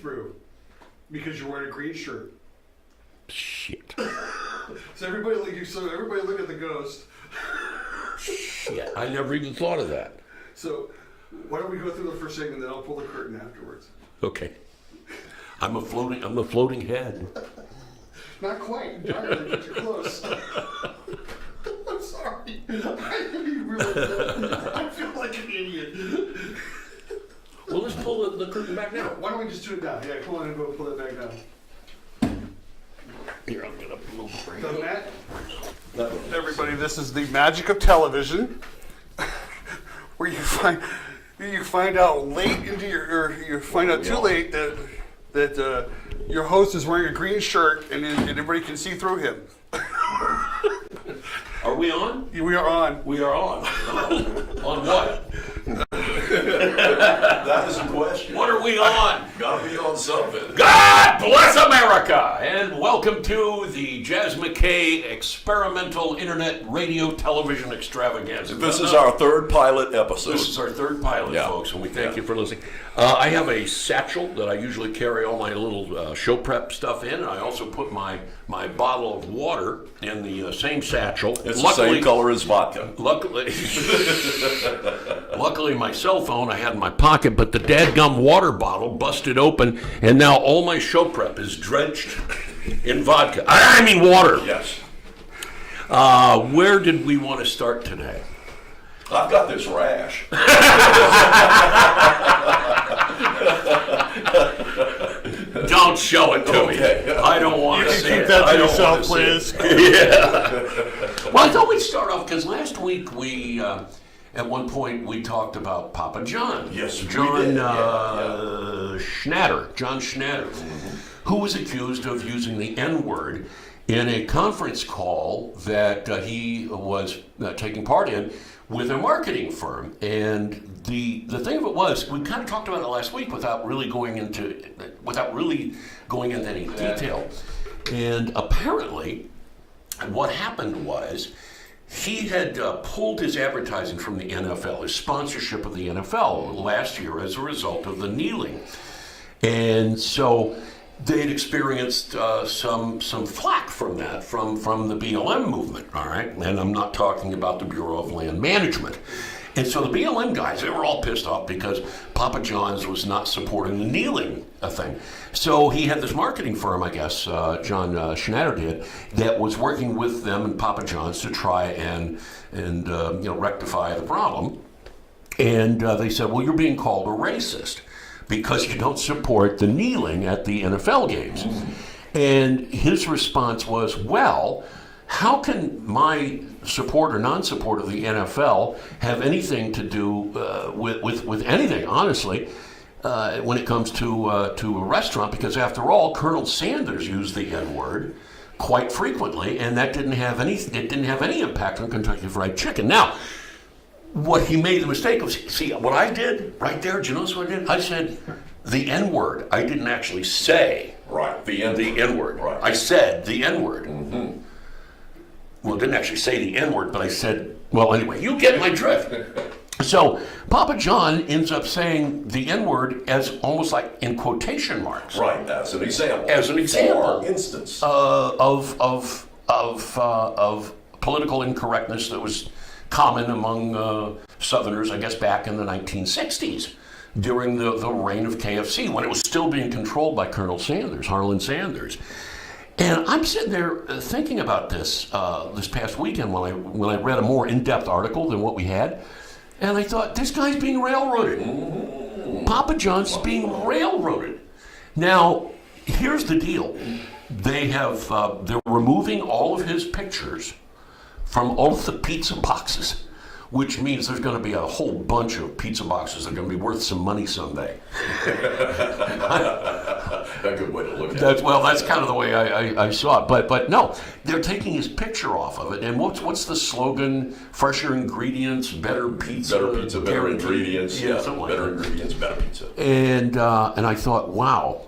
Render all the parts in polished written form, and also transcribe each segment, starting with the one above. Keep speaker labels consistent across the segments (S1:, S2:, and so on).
S1: through because you're wearing a green shirt.
S2: Shit.
S1: So everybody look at the ghost.
S2: Shit. I never even thought of that.
S1: So why don't we go through the first segment, then I'll pull the curtain afterwards.
S2: Okay. I'm a floating head.
S1: Not quite entirely, but you're close. I'm sorry. I feel like an idiot.
S2: Well, let's pull the curtain back now.
S1: Why don't we just do it down? Yeah, come on and go pull it back down.
S2: Here, I'm gonna move it.
S1: So, Matt? Everybody, this is the magic of television, where you find out late into you find out too late that your host is wearing a green shirt and everybody can see through him.
S2: Are we on?
S1: We are on.
S2: We are on. On what?
S3: That is the question.
S2: What are we on?
S3: Gotta be on something.
S2: God bless America! And welcome to the Jazz McKay Experimental Internet Radio Television Extravaganza.
S3: This is our third pilot episode.
S2: This is our third pilot,
S3: Yeah.
S2: folks, and we thank you for listening. I have a satchel that I usually carry all my little show prep stuff in, and I also put my bottle of water in the same satchel.
S3: It's the same color as vodka.
S2: Luckily, my cell phone I had in my pocket, but the dadgum water bottle busted open, and now all my show prep is drenched in vodka. I mean water.
S3: Yes.
S2: Where did we want to start today?
S3: I've got this rash.
S2: Don't show it to me.
S3: Okay.
S2: I don't want to see it.
S1: Keep that
S2: I
S1: to
S2: don't
S1: yourself,
S2: want to see
S1: please.
S2: Yeah. Well, I thought we'd start off because last week we, at one point, we talked about Papa John.
S3: Yes, we
S2: John
S3: did.
S2: Schnatter. John Schnatter, who was accused of using the N-word in a conference call that he was taking part in with a marketing firm. And the thing of it was, we kind of talked about it last week without really going into any detail. And apparently, what happened was he had pulled his advertising from the NFL, his sponsorship of the NFL last year as a result of the kneeling. And so they'd experienced some flack from that, from the BLM movement, all right? And I'm not talking about the Bureau of Land Management. And so the BLM guys, they were all pissed off because Papa John's was not supporting the kneeling thing. So he had this marketing firm, I guess, John Schnatter did, that was working with them and Papa John's to try and rectify the problem. And they said, well, you're being called a racist because you don't support the kneeling at the NFL games. Mm-hmm. And his response was, well, how can my support or non-support of the NFL have anything to do with anything, honestly, when it comes to a restaurant? Because after all, Colonel Sanders used the N-word quite frequently, and that didn't have any impact on Kentucky Fried Chicken. Now, what he made the mistake of, see, what I did right there, do you notice what I did? I said the N-word. I didn't actually say
S3: the
S2: N-word.
S3: Right.
S2: I said the N-word.
S3: Mm-hmm.
S2: Well, I didn't actually say the N-word, but I said, well, anyway, you get my drift. So Papa John ends up saying the N-word as almost like in quotation marks.
S3: Right, as an example.
S2: As an example.
S3: For instance.
S2: Of political incorrectness that was common among Southerners, I guess, back in the 1960s during the reign of KFC, when it was still being controlled by Colonel Sanders, Harlan Sanders. And I'm sitting there thinking about this this past weekend when I read a more in-depth article than what we had, and I thought, this guy's being railroaded. Mm-hmm. Papa John's being railroaded. Now, here's the deal: they're removing all of his pictures from all of the pizza boxes, which means there's going to be a whole bunch of pizza boxes that are going to be worth some money someday.
S3: A good way to look at it.
S2: Well, that's kind of the way I saw it. But no, they're taking his picture off of it. And what's the slogan? Fresher ingredients, better pizza.
S3: Better pizza, better ingredients.
S2: Yeah, something like
S3: better
S2: that.
S3: ingredients, better pizza.
S2: And I thought, wow,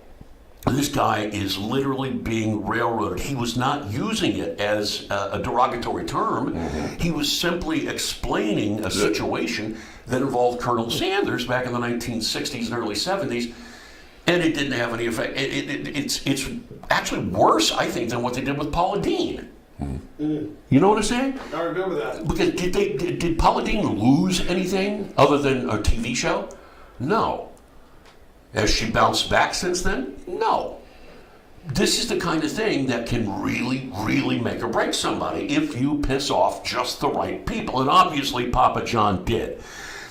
S2: this guy is literally being railroaded. He was not using it as a derogatory term. Mm-hmm. He was simply explaining a situation that involved Colonel Sanders back in the 1960s and early 70s. And it didn't have any effect. It's actually worse, I think, than what they did with Paula Deen. You know what I'm saying?
S1: I remember that.
S2: Because did Paula Deen lose anything other than a TV show? No. Has she bounced back since then? No. This is the kind of thing that can really, really make or break somebody if you piss off just the right people. And obviously Papa John did.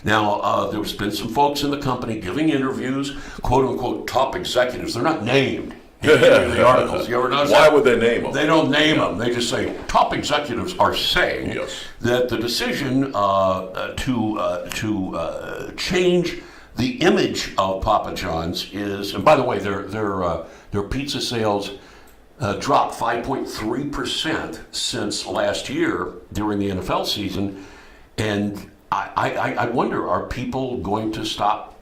S2: Now, there's been some folks in the company giving interviews, quote-unquote top executives. They're not named in any of the articles. You ever notice
S3: Why
S2: that?
S3: would they name them?
S2: They don't name them. They just say top executives are saying that the decision to change the image of Papa John's is, and by the way, their pizza sales dropped 5.3% since last year during the NFL season, and I wonder, are people going to stop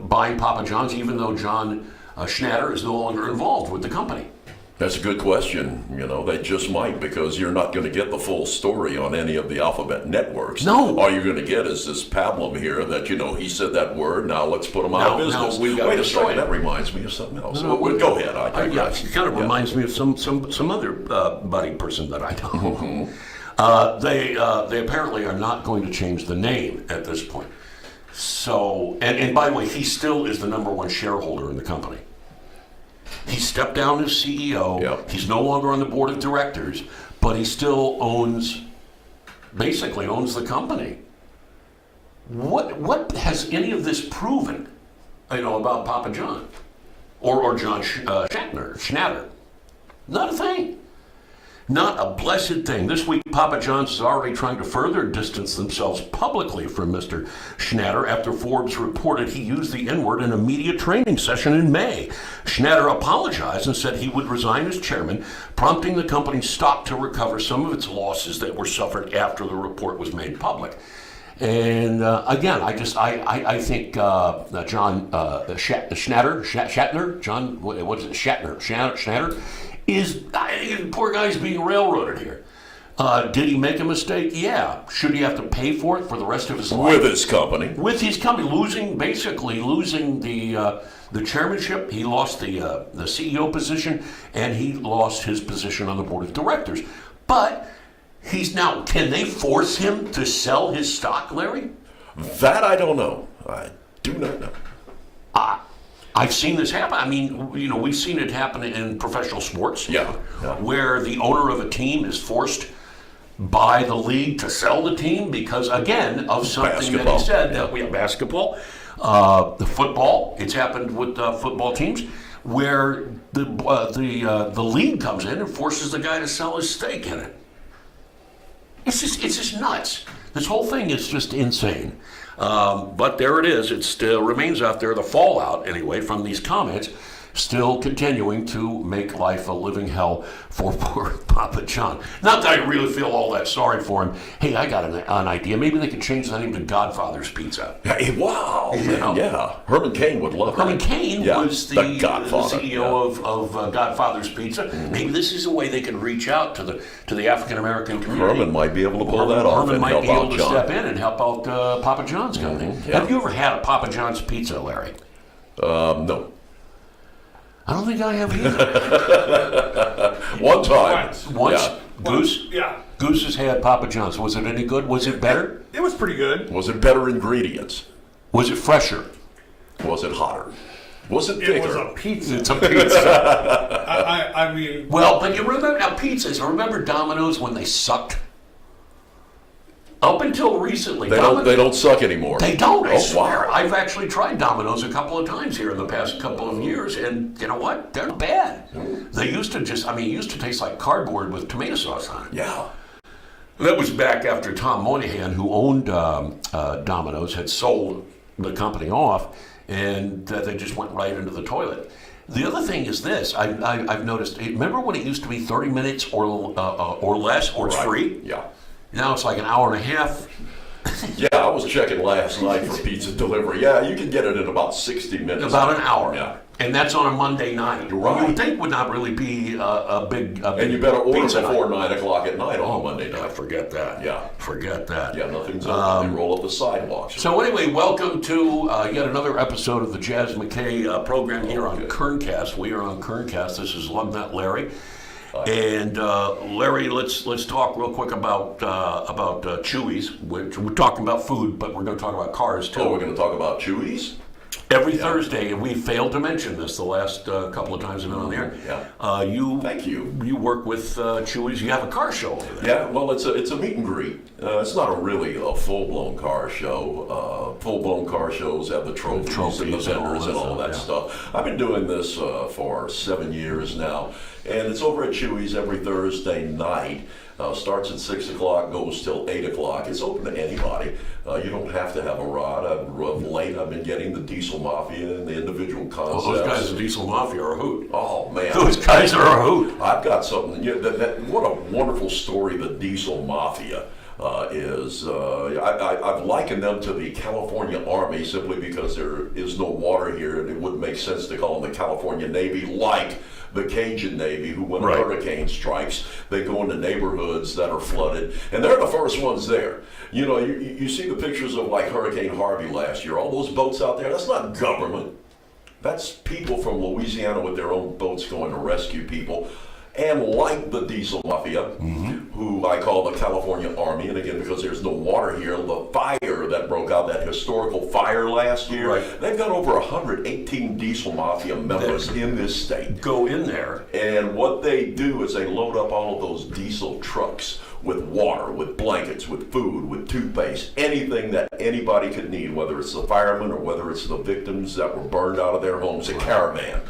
S2: buying Papa John's even though John Schnatter is no longer involved with the company?
S3: That's a good question. They just might, because you're not going to get the full story on any of the alphabet networks.
S2: No.
S3: All you're going to get is this pablum here that, he said that word, now let's put him out of business.
S2: We've got
S3: Wait
S2: to
S3: a
S2: destroy
S3: second,
S2: it.
S3: that reminds me of something else.
S2: No,
S3: Go ahead. I digress.
S2: It kind of reminds me of some other budding person that I know. They apparently are not going to change the name at this point. So, and by the way, he still is the number one shareholder in the company. He stepped down as CEO.
S3: Yep.
S2: He's no longer on the board of directors, but he still basically owns the company. What has any of this proven, about Papa John or John Schnatter? Not a thing. Not a blessed thing. This week, Papa John's is already trying to further distance themselves publicly from Mr. Schnatter after Forbes reported he used the N-word in a media training session in May. Schnatter apologized and said he would resign as chairman, prompting the company's stock to recover some of its losses that were suffered after the report was made public. And again, I think John Shatner, John, what is it, Schnatter, poor guy's being railroaded here. Did he make a mistake? Yeah. Should he have to pay for it for the rest of his life?
S3: With his company.
S2: With his company, losing the chairmanship. He lost the CEO position, and he lost his position on the board of directors. But can they force him to sell his stock, Larry?
S3: That I don't know. I do not know.
S2: I've seen this happen. I mean, we've seen it happen in professional sports.
S3: Yeah.
S2: Where the owner of a team is forced by the league to sell the team because, again, of something that he said. We have basketball, the football. It's happened with football teams where the league comes in and forces the guy to sell his stake in it. It's just nuts. This whole thing is just insane. But there it is. It still remains out there. The fallout, anyway, from these comments, still continuing to make life a living hell for poor Papa John. Not that I really feel all that sorry for him. Hey, I got an idea. Maybe they could change the name to Godfather's Pizza.
S3: Hey, wow. Yeah. Herman Cain would love
S2: Herman
S3: that.
S2: Cain was the
S3: Godfather.
S2: CEO of Godfather's Pizza. Maybe this is a way they can reach out to the African American community.
S3: Herman might be able to pull that off.
S2: Herman
S3: and
S2: might
S3: help
S2: be able
S3: out
S2: to
S3: John.
S2: step in and help out Papa John's company.
S3: Yeah.
S2: Have you ever had a Papa John's pizza, Larry?
S3: No.
S2: I don't think I have either.
S3: One time.
S2: Once?
S3: Yeah.
S2: Goose?
S1: Yeah.
S2: Goose has had Papa John's. Was it any good? Was it better?
S1: It was pretty good.
S3: Was it better ingredients?
S2: Was it fresher?
S3: Was it hotter? Was it bigger?
S1: It was a pizza.
S2: It's a pizza.
S1: I mean...
S2: Well, but you remember now pizzas. Remember Domino's when they sucked? Up until recently,
S3: They don't suck anymore.
S2: They don't, I
S3: Oh,
S2: swear.
S3: wow.
S2: I've actually tried Domino's a couple of times here in the past couple of years, and you know what? They're not bad. They used to it used to taste like cardboard with tomato sauce on it.
S3: Yeah.
S2: That was back after Tom Moynihan, who owned Domino's, had sold the company off, and they just went right into the toilet. The other thing is this: I've noticed. Remember when it used to be 30 minutes or less, or it's
S3: Right.
S2: free?
S3: Yeah.
S2: Now it's like an hour and a half.
S3: Yeah, I was checking last night for pizza delivery. Yeah, you can get it in about 60 minutes.
S2: About an hour.
S3: Yeah.
S2: And that's on a Monday night.
S3: Right.
S2: You would think would not really be a big
S3: And you better order
S2: pizza
S3: before
S2: night.
S3: 9 o'clock at night on a Monday
S2: Yeah,
S3: night.
S2: forget that.
S3: Yeah.
S2: Forget that.
S3: Yeah, nothing's open. They roll up the sidewalks.
S2: So anyway, welcome to yet another episode of the Jazz McKay program here on Kerncast. We are on Kerncast. This is Lugnut Larry. And Larry, let's talk real quick about Chewy's. We're talking about food, but we're going to talk about cars too.
S3: Oh, we're going to talk about Chewy's?
S2: Every Thursday, and we failed to mention this the last couple of times we've been on the air.
S3: Yeah. Thank you.
S2: You work with Chewy's. You have a car show over there.
S3: Yeah, well, it's a meet and greet. It's not really a full-blown car show. Full-blown car shows have the trophies and the vendors and all that stuff. I've been doing this for 7 years now, and it's over at Chewy's every Thursday night. Starts at 6 o'clock, goes till 8 o'clock. It's open to anybody. You don't have to have a rod. Of late, I've been getting the Diesel Mafia and the individual concepts.
S2: Well, those guys in Diesel Mafia are a hoot.
S3: Oh, man.
S2: Those guys are a hoot.
S3: I've got something. What a wonderful story the Diesel Mafia is. I've likened them to the California Army simply because there is no water here, and it wouldn't make sense to call them the California Navy like the Cajun Navy, who when a hurricane strikes, they go into neighborhoods that are flooded, and they're the first ones there. You know, you see the pictures of like Hurricane Harvey last year, all those boats out there, that's not government. That's people from Louisiana with their own boats going to rescue people. And like the Diesel Mafia, who I call the California Army, and again, because there's no water here, the fire that broke out, that historical fire last year, they've got over 118 Diesel Mafia members in this state.
S2: Go in there.
S3: And what they do is they load up all of those diesel trucks with water, with blankets, with food, with toothpaste, anything that anybody could need, whether it's the firemen or whether it's the victims that were burned out of their homes, a caravan.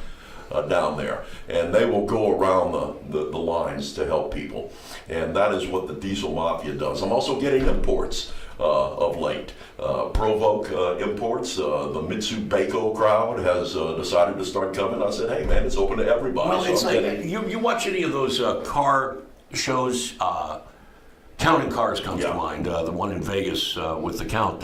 S3: Down there, and they will go around the lines to help people, and that is what the Diesel Mafia does. I'm also getting imports of late. Provoke imports. The Mitsubishi crowd has decided to start coming. I said, hey man, it's open to everybody.
S2: Well,
S3: so
S2: it's like you watch any of those car shows. Counting Cars comes to mind. The one in Vegas with the Count.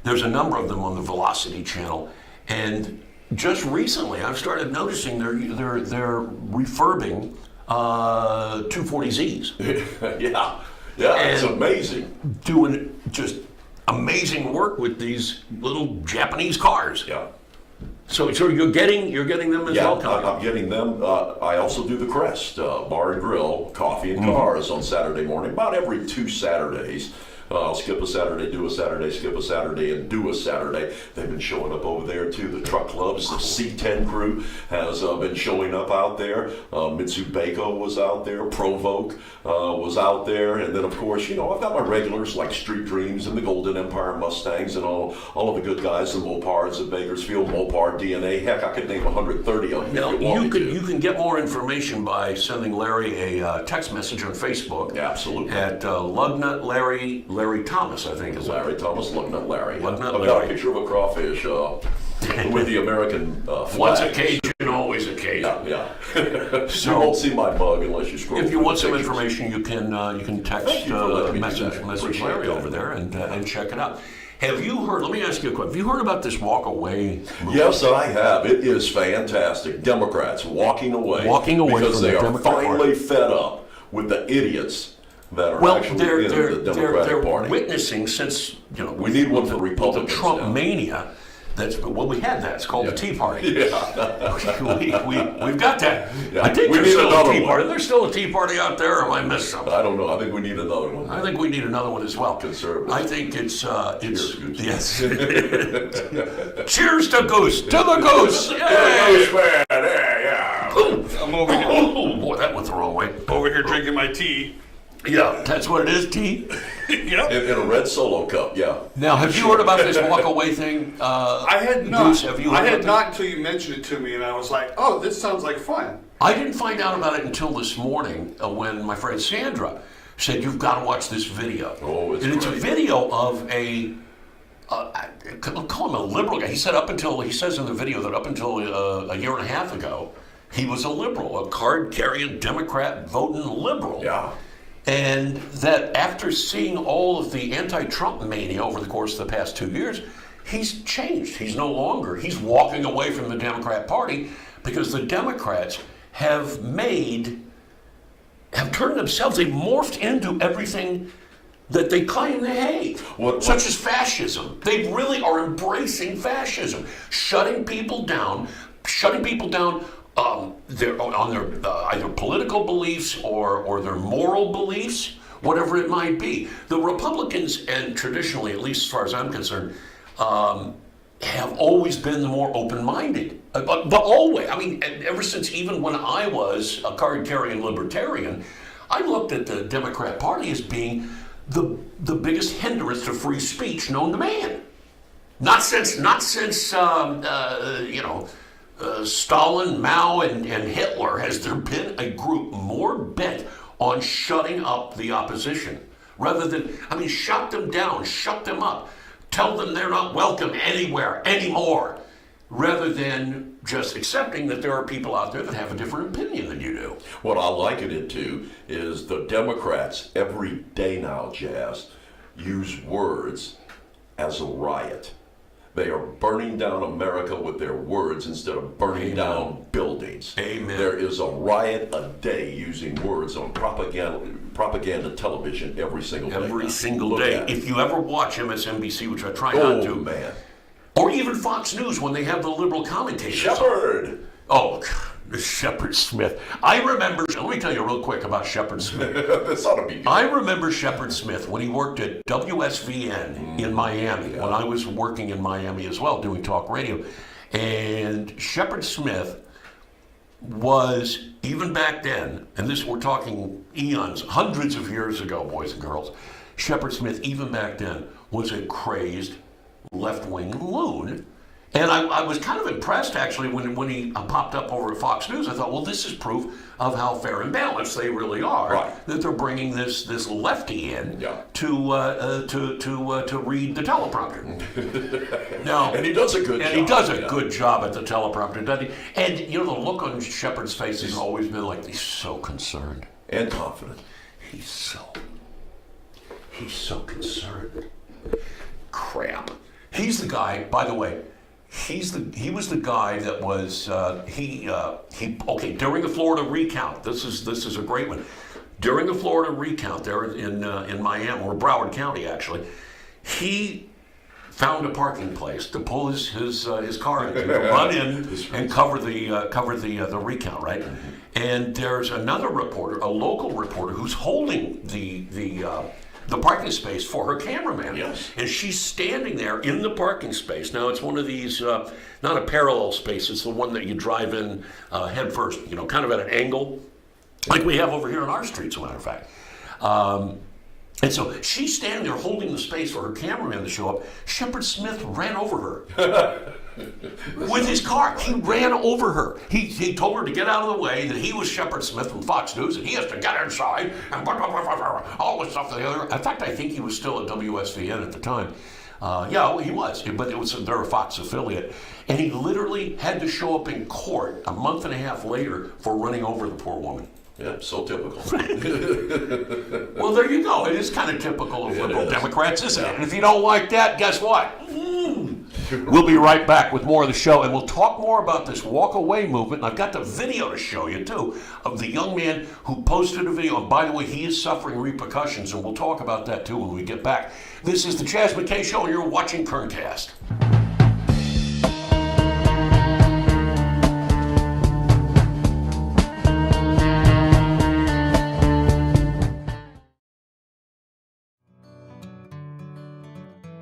S2: There's a number of them on the Velocity channel, and just recently, I've started noticing they're refurbing 240Zs.
S3: yeah, it's amazing.
S2: Doing just amazing work with these little Japanese cars.
S3: Yeah.
S2: So you're getting them as well.
S3: I'm getting them. I also do the Crest Bar and Grill, coffee and cars on Saturday morning, about every 2 Saturdays. I'll skip a Saturday, do a Saturday, skip a Saturday, and do a Saturday. They've been showing up over there too. The truck clubs, the C10 crew has been showing up out there. Mitsubishi was out there. Provoke was out there. And then, of course, I've got my regulars like Street Dreams and the Golden Empire Mustangs and all of the good guys, the Mopards of Bakersfield, Mopar DNA. Heck, I could name 130 of them.
S2: Now, you can get more information by sending Larry a text message on Facebook.
S3: Absolutely.
S2: At Lugnut Larry Thomas, I think is
S3: Larry Thomas, Lugnut Larry.
S2: Lugnut
S3: I've got
S2: Larry.
S3: a picture of a crawfish with the American flag.
S2: Once occasion, always occasion.
S3: Yeah.
S2: So,
S3: you won't see my mug unless you scroll.
S2: If you
S3: through
S2: want
S3: the
S2: some
S3: pictures.
S2: information, you can text
S3: Thank you for letting me do that.
S2: message
S3: Appreciate
S2: Larry
S3: that.
S2: over there and check it out. Have you heard? Let me ask you a question. Have you heard about this Walkaway movement?
S3: Yes, I have. It is fantastic. Democrats walking away because
S2: from
S3: they
S2: the
S3: are
S2: Democrat
S3: finally
S2: Party.
S3: fed up with the idiots that are
S2: Well,
S3: actually
S2: they're
S3: in the Democratic Party.
S2: witnessing since
S3: We need one for
S2: the
S3: Republicans
S2: Trump
S3: now.
S2: mania. We had that. It's called the Tea Party.
S3: Yeah.
S2: We've got that.
S3: Yeah.
S2: I think
S3: We
S2: there's
S3: need
S2: still a
S3: another
S2: Tea
S3: one.
S2: Party. There's still a Tea Party out there, or am I missing something?
S3: I don't know. I think we need another one.
S2: I think we need another one as well.
S3: Conservative.
S2: I think it's
S3: Cheers, Goose.
S2: yes. Cheers to Goose. To the Goose. Yay!
S3: Yeah.
S1: I'm over here,
S2: Oh boy, that went the wrong way.
S1: over here drinking my tea.
S2: Yeah, that's what it is. Tea.
S1: Yep.
S3: In a red Solo cup, yeah.
S2: Now, have you heard about this Walkaway thing?
S1: I had not.
S2: Goose, have you heard
S1: I had
S2: about
S1: not until you mentioned it to me, and I was like, "Oh, this sounds like fun."
S2: I didn't find out about it until this morning when my friend Sandra said, "You've got to watch this video."
S3: Oh, it's
S2: and it's a
S3: great.
S2: video of a. I'll call him a liberal guy. He says in the video that up until a year and a half ago, he was a liberal, a card-carrying Democrat voting liberal.
S3: Yeah.
S2: And that after seeing all of the anti-Trump mania over the course of the past 2 years, he's changed. He's walking away from the Democrat Party because the Democrats have turned themselves, they've morphed into everything that they claim they hate, such as fascism. They really are embracing fascism, shutting people down on their either political beliefs or their moral beliefs, whatever it might be. The Republicans, and traditionally, at least as far as I'm concerned, have always been the more open-minded. But always, I mean, ever since even when I was a card-carrying libertarian, I looked at the Democrat Party as being the biggest hindrance to free speech known to man. Not since Stalin, Mao, and Hitler has there been a group more bent on shutting up the opposition, rather than, shut them down, shut them up, tell them they're not welcome anywhere anymore, rather than just accepting that there are people out there that have a different opinion than you do.
S3: What I liken it to is the Democrats every day now, Jazz, use words as a riot. They are burning down America with their words instead of burning down buildings.
S2: Amen.
S3: There is a riot a day using words on propaganda television every single day.
S2: Every single day. If you ever watch MSNBC, which I try not to,
S3: man.
S2: Or even Fox News when they have the liberal commentators.
S3: Shepard!
S2: Oh, Shepard Smith. I remember, let me tell you real quick about Shepard Smith.
S3: This ought to be good.
S2: I remember Shepard Smith when he worked at WSVN in Miami, when I was working in Miami as well, doing talk radio. And Shepard Smith was, even back then, and this we're talking eons, hundreds of years ago, boys and girls, Shepard Smith, even back then, was a crazed left-wing loon. And I was kind of impressed, actually, when he popped up over at Fox News. I thought, well, this is proof of how fair and balanced they really are.
S3: Right.
S2: That they're bringing this lefty in to read the teleprompter. Now,
S3: and he does a good job.
S2: And he does a good job at the teleprompter, doesn't he? And the look on Shepard's face has always been like he's so concerned
S3: and confident.
S2: He's so concerned. Crap. He's the guy, by the way. He was the guy that was during the Florida recount. This is a great one. During the Florida recount there in Miami, or Broward County actually, he found a parking place to pull his car into, to run in and cover the recount, right? And there's another reporter, a local reporter, who's holding the parking space for her cameraman.
S3: Yes.
S2: And she's standing there in the parking space. Now, it's one of these, not a parallel space, it's the one that you drive in head first, kind of at an angle, like we have over here on our streets, as a matter of fact. And so she's standing there holding the space for her cameraman to show up. Shepard Smith ran over her. With his car, he ran over her. He told her to get out of the way, that he was Shepard Smith from Fox News, and he has to get inside, and all this stuff. In fact, I think he was still at WSVN at the time. He was, but they're a Fox affiliate. And he literally had to show up in court a month and a half later for running over the poor woman.
S3: Yeah, so typical.
S2: Well, there you go. It is kind of typical of liberal Democrats, isn't it? And if you don't like that, guess what? We'll be right back with more of the show, and we'll talk more about this Walkaway Movement. And I've got the video to show you, too, of the young man who posted a video. And by the way, he is suffering repercussions, and we'll talk about that, too, when we get back. This is the Chaz McKay Show, and you're watching Kerncast.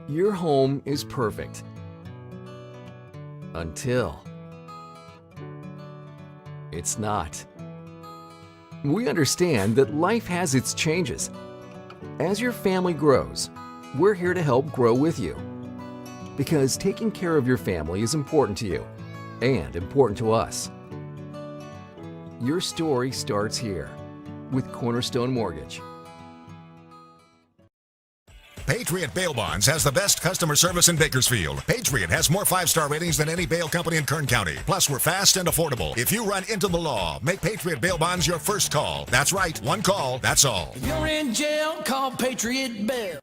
S4: Your home is perfect. Until it's not. We understand that life has its changes. As your family grows, we're here to help grow with you. Because taking care of your family is important to you and important to us. Your story starts here with Cornerstone Mortgage.
S5: Pay Patriot Bail Bonds has the best customer service in Bakersfield. Patriot has more 5-star ratings than any bail company in Kern County. Plus, we're fast and affordable. If you run into the law, make Patriot Bail Bonds your first call. That's right, one call, that's all.
S6: If you're in jail, call Patriot Bail.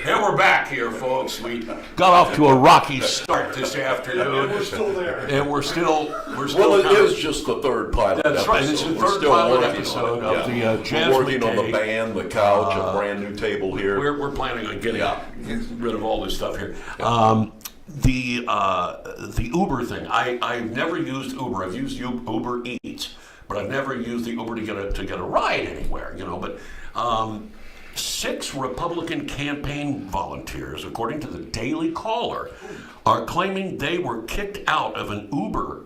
S2: And we're back here, folks. We got off to a rocky start this afternoon.
S1: We're still there.
S2: And we're still
S3: Well, it
S2: coming.
S3: is just the third pilot
S2: That's
S3: episode.
S2: right. It's the
S3: We're
S2: third
S3: still
S2: pilot
S3: working
S2: episode
S3: on it.
S2: of the
S3: Yeah.
S2: Jazz
S3: We're working on the
S2: McKay.
S3: band, the couch, a brand new table here.
S2: We're planning on getting rid of all this stuff here. The Uber thing. I've never used Uber. I've used Uber Eats, but I've never used the Uber to get a ride anywhere. But 6 Republican campaign volunteers, according to the Daily Caller, are claiming they were kicked out of an Uber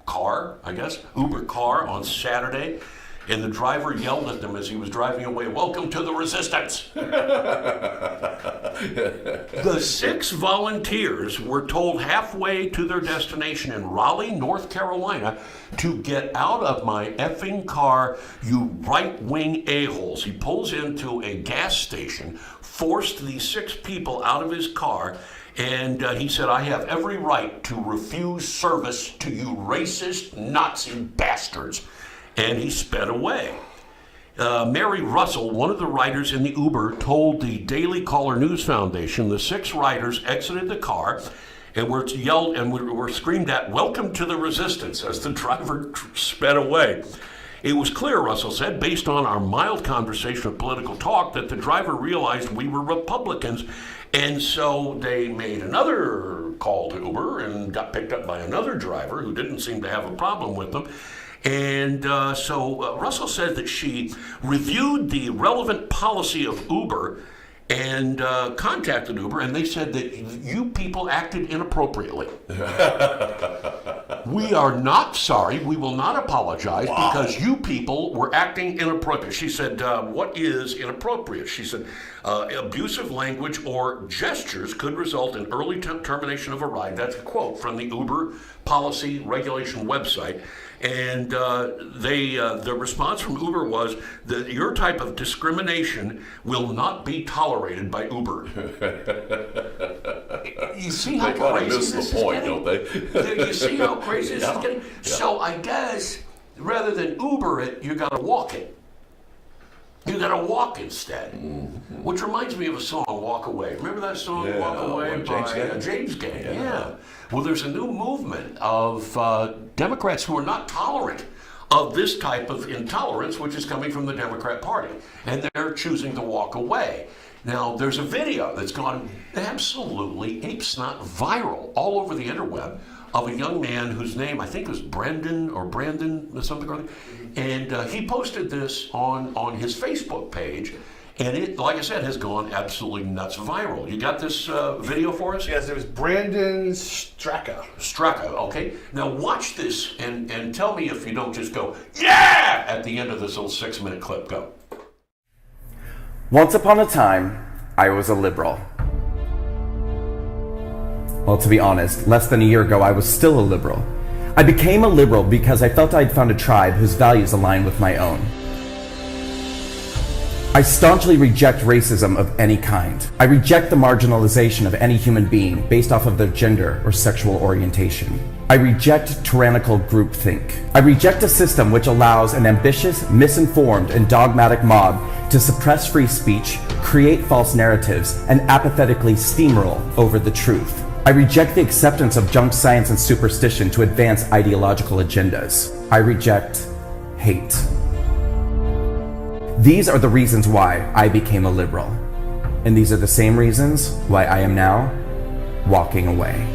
S2: car, I guess, Uber car on Saturday, and the driver yelled at them as he was driving away, "Welcome to the resistance." The 6 volunteers were told halfway to their destination in Raleigh, North Carolina, to get out of my effing car, you right-wing a-holes. He pulls into a gas station, forced these 6 people out of his car, and he said, "I have every right to refuse service to you racist Nazi bastards." And he sped away. Mary Russell, one of the riders in the Uber, told the Daily Caller News Foundation the 6 riders exited the car and were yelled and were screamed at, "Welcome to the resistance," as the driver sped away. It was clear, Russell said, based on our mild conversation of political talk, that the driver realized we were Republicans, and so they made another call to Uber and got picked up by another driver who didn't seem to have a problem with them. And so Russell said that she reviewed the relevant policy of Uber and contacted Uber, and they said that you people acted inappropriately. We are not sorry. We will not apologize because you people were acting inappropriate. She said, what is inappropriate? She said, abusive language or gestures could result in early termination of a ride. That's a quote from the Uber policy regulation website. And the response from Uber was that your type of discrimination will not be tolerated by Uber. You see how
S3: They kind of
S2: crazy
S3: miss
S2: this
S3: the
S2: is
S3: point,
S2: getting?
S3: don't they?
S2: You see how crazy this is getting?
S3: Yeah.
S2: So I guess rather than Uber it, you got to walk it. You got to walk instead.
S3: Mm-hmm.
S2: Which reminds me of a song, Walkaway. Remember that song,
S3: Yeah,
S2: Walkaway,
S3: James
S2: by
S3: Gang?
S2: James Gang?
S3: Yeah.
S2: Yeah. Well, there's a new movement of Democrats who are not tolerant of this type of intolerance, which is coming from the Democrat Party. And they're choosing to walk away. Now, there's a video that's gone absolutely ape-snot viral all over the interweb of a young man whose name I think was Brandon or something or other. And he posted this on his Facebook page. And it, like I said, has gone absolutely nuts viral. You got this video for us?
S1: Yes, it was Brandon Straka.
S2: Straka, okay. Now watch this and tell me if you don't just go, yeah, at the end of this little 6-minute clip. Go.
S7: Once upon a time, I was a liberal. Well, to be honest, less than a year ago, I was still a liberal. I became a liberal because I felt I'd found a tribe whose values aligned with my own. I staunchly reject racism of any kind. I reject the marginalization of any human being based off of their gender or sexual orientation. I reject tyrannical groupthink. I reject a system which allows an ambitious, misinformed, and dogmatic mob to suppress free speech, create false narratives, and apathetically steamroll over the truth. I reject the acceptance of junk science and superstition to advance ideological agendas. I reject hate. These are the reasons why I became a liberal. And these are the same reasons why I am now walking away.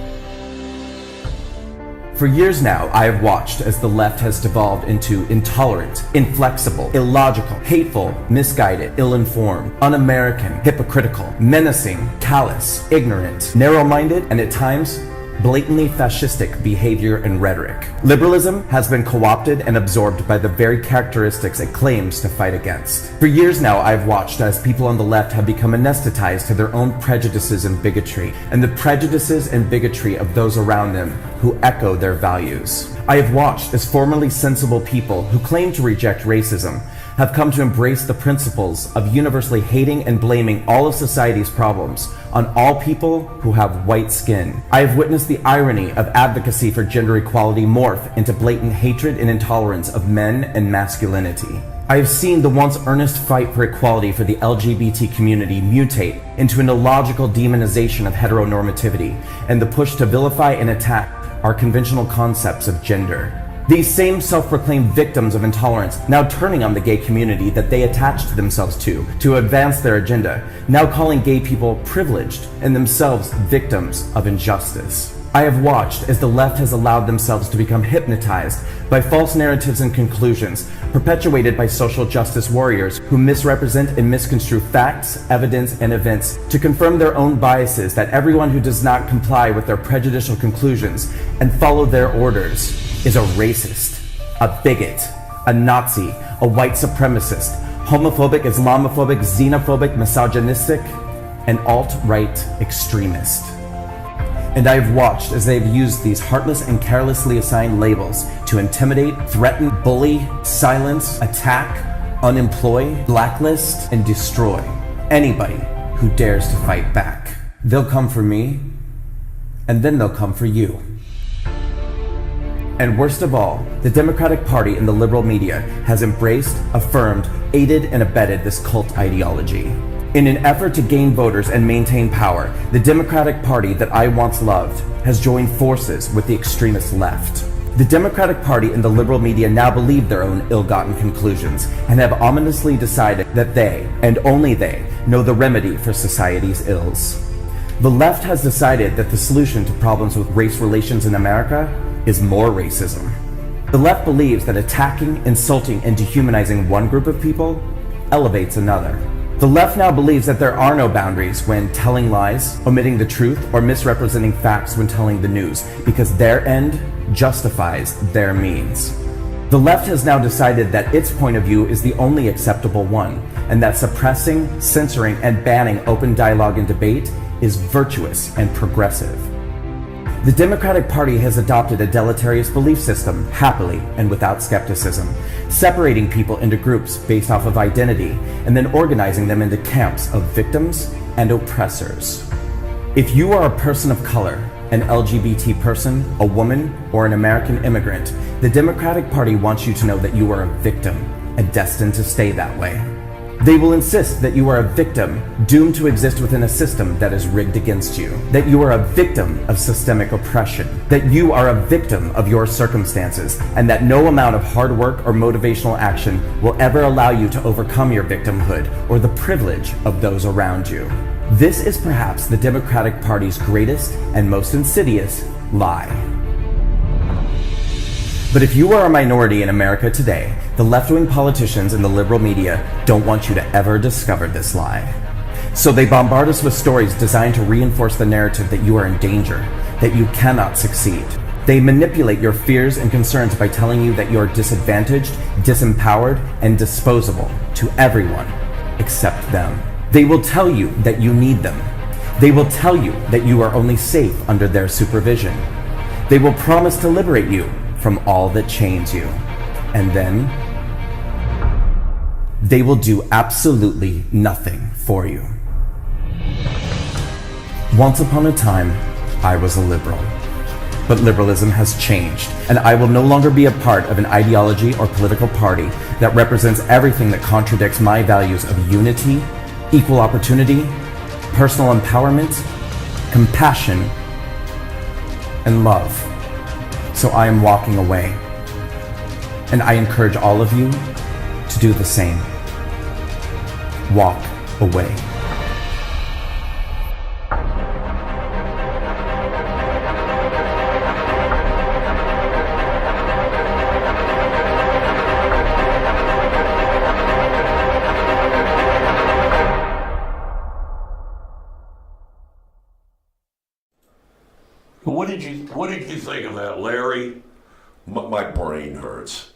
S7: For years now, I have watched as the left has devolved into intolerant, inflexible, illogical, hateful, misguided, ill-informed, un-American, hypocritical, menacing, callous, ignorant, narrow-minded, and at times, blatantly fascistic behavior and rhetoric. Liberalism has been co-opted and absorbed by the very characteristics it claims to fight against. For years now, I've watched as people on the left have become anesthetized to their own prejudices and bigotry, and the prejudices and bigotry of those around them who echo their values. I have watched as formerly sensible people who claim to reject racism have come to embrace the principles of universally hating and blaming all of society's problems on all people who have white skin. I have witnessed the irony of advocacy for gender equality morph into blatant hatred and intolerance of men and masculinity. I have seen the once earnest fight for equality for the LGBT community mutate into an illogical demonization of heteronormativity and the push to vilify and attack our conventional concepts of gender. These same self-proclaimed victims of intolerance now turning on the gay community that they attached themselves to advance their agenda, now calling gay people privileged and themselves victims of injustice. I have watched as the left has allowed themselves to become hypnotized by false narratives and conclusions perpetuated by social justice warriors who misrepresent and misconstrue facts, evidence, and events to confirm their own biases that everyone who does not comply with their prejudicial conclusions and follow their orders is a racist, a bigot, a Nazi, a white supremacist, homophobic, Islamophobic, xenophobic, misogynistic, and alt-right extremist. And I have watched as they have used these heartless and carelessly assigned labels to intimidate, threaten, bully, silence, attack, unemploy, blacklist, and destroy anybody who dares to fight back. They'll come for me, and then they'll come for you. And worst of all, the Democratic Party and the liberal media has embraced, affirmed, aided, and abetted this cult ideology. In an effort to gain voters and maintain power, the Democratic Party that I once loved has joined forces with the extremist left. The Democratic Party and the liberal media now believe their own ill-gotten conclusions and have ominously decided that they, and only they, know the remedy for society's ills. The left has decided that the solution to problems with race relations in America is more racism. The left believes that attacking, insulting, and dehumanizing one group of people elevates another. The left now believes that there are no boundaries when telling lies, omitting the truth, or misrepresenting facts when telling the news, because their end justifies their means. The left has now decided that its point of view is the only acceptable one, and that suppressing, censoring, and banning open dialogue and debate is virtuous and progressive. The Democratic Party has adopted a deleterious belief system happily and without skepticism, separating people into groups based off of identity and then organizing them into camps of victims and oppressors. If you are a person of color, an LGBT person, a woman, or an American immigrant, the Democratic Party wants you to know that you are a victim and destined to stay that way. They will insist that you are a victim doomed to exist within a system that is rigged against you, that you are a victim of systemic oppression, that you are a victim of your circumstances, and that no amount of hard work or motivational action will ever allow you to overcome your victimhood or the privilege of those around you. This is perhaps the Democratic Party's greatest and most insidious lie. But if you are a minority in America today, the left-wing politicians and the liberal media don't want you to ever discover this lie. So they bombard us with stories designed to reinforce the narrative that you are in danger, that you cannot succeed. They manipulate your fears and concerns by telling you that you are disadvantaged, disempowered, and disposable to everyone except them. They will tell you that you need them. They will tell you that you are only safe under their supervision. They will promise to liberate you from all that chains you. And then they will do absolutely nothing for you. Once upon a time, I was a liberal. But liberalism has changed, and I will no longer be a part of an ideology or political party that represents everything that contradicts my values of unity, equal opportunity, personal empowerment, compassion, and love. So I am walking away. And I encourage all of you to do the same. Walk away.
S2: did you think of that, Larry?
S3: My brain hurts.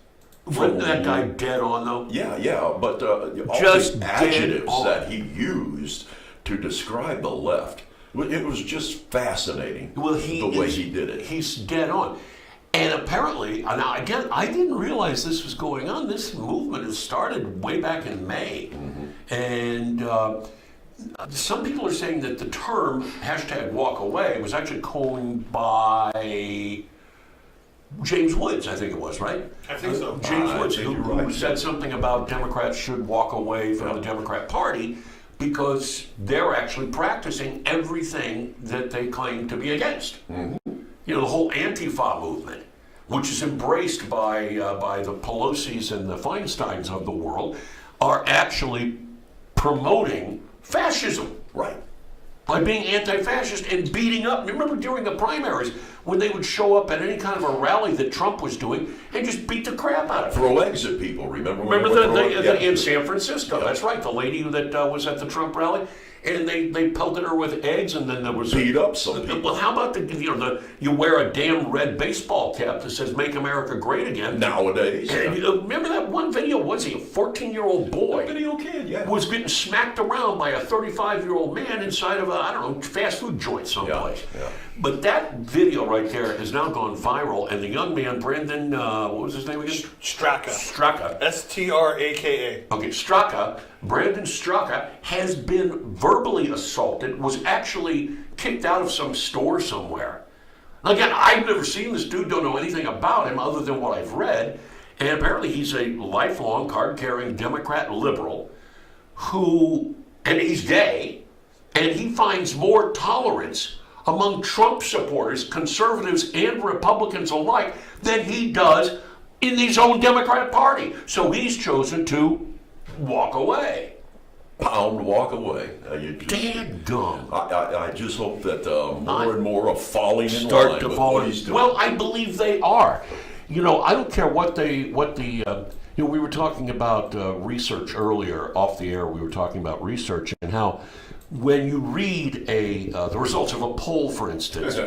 S2: Wasn't that guy dead on though?
S3: Yeah, but all
S2: Just
S3: the
S2: dead
S3: adjectives
S2: on.
S3: that he used to describe the left, it was just fascinating.
S2: Well,
S3: the way he did it.
S2: He's dead on. And apparently, now again, I didn't realize this was going on. This movement has started way back in May. And some people are saying that the term #walkaway was actually coined by James Woods, I think it was, right?
S1: I think so.
S2: James
S3: I
S2: Woods,
S3: think
S2: who
S3: you're right.
S2: said something about Democrats should walk away from the Democrat Party because they're actually practicing everything that they claim to be against. You know, the whole Antifa movement, which is embraced by the Pelosi's and the Feinsteins of the world, are actually promoting fascism.
S3: Right.
S2: By being anti-fascist and beating up. Remember during the primaries when they would show up at any kind of a rally that Trump was doing and just beat the crap out of them.
S3: Throw eggs at people, remember? when
S2: Remember
S3: they would throw-
S2: in San Francisco? That's right. The lady that was at the Trump rally, and they pelted her with eggs, and then there was
S3: Beat up some people.
S2: Well, how about you wear a damn red baseball cap that says "Make America Great Again"?
S3: Nowadays.
S2: And, remember that one video? Was he a 14-year-old boy?
S3: Video kid, yeah.
S2: Was getting smacked around by a 35-year-old man inside of a fast food joint someplace.
S3: Yeah.
S2: But that video right there has now gone viral, and the young man, Brandon, what was his name again?
S1: Straka.
S2: Straka.
S1: Straka.
S2: Okay, Straka, Brandon Straka, has been verbally assaulted, was actually kicked out of some store somewhere. Again, I've never seen this dude, don't know anything about him other than what I've read, and apparently he's a lifelong card-carrying Democrat liberal and he's gay, and he finds more tolerance among Trump supporters, conservatives and Republicans alike, than he does in his own Democrat Party. So he's chosen to walk away.
S3: Pound walk away.
S2: Dadgum.
S3: I just hope that more and more are falling in
S2: Start
S3: line
S2: to
S3: with
S2: fall
S3: what
S2: in.
S3: he's doing.
S2: Well, I believe they are. You know, I don't care we were talking about research earlier off the air. We were talking about research and how when you read the results of a poll, for instance,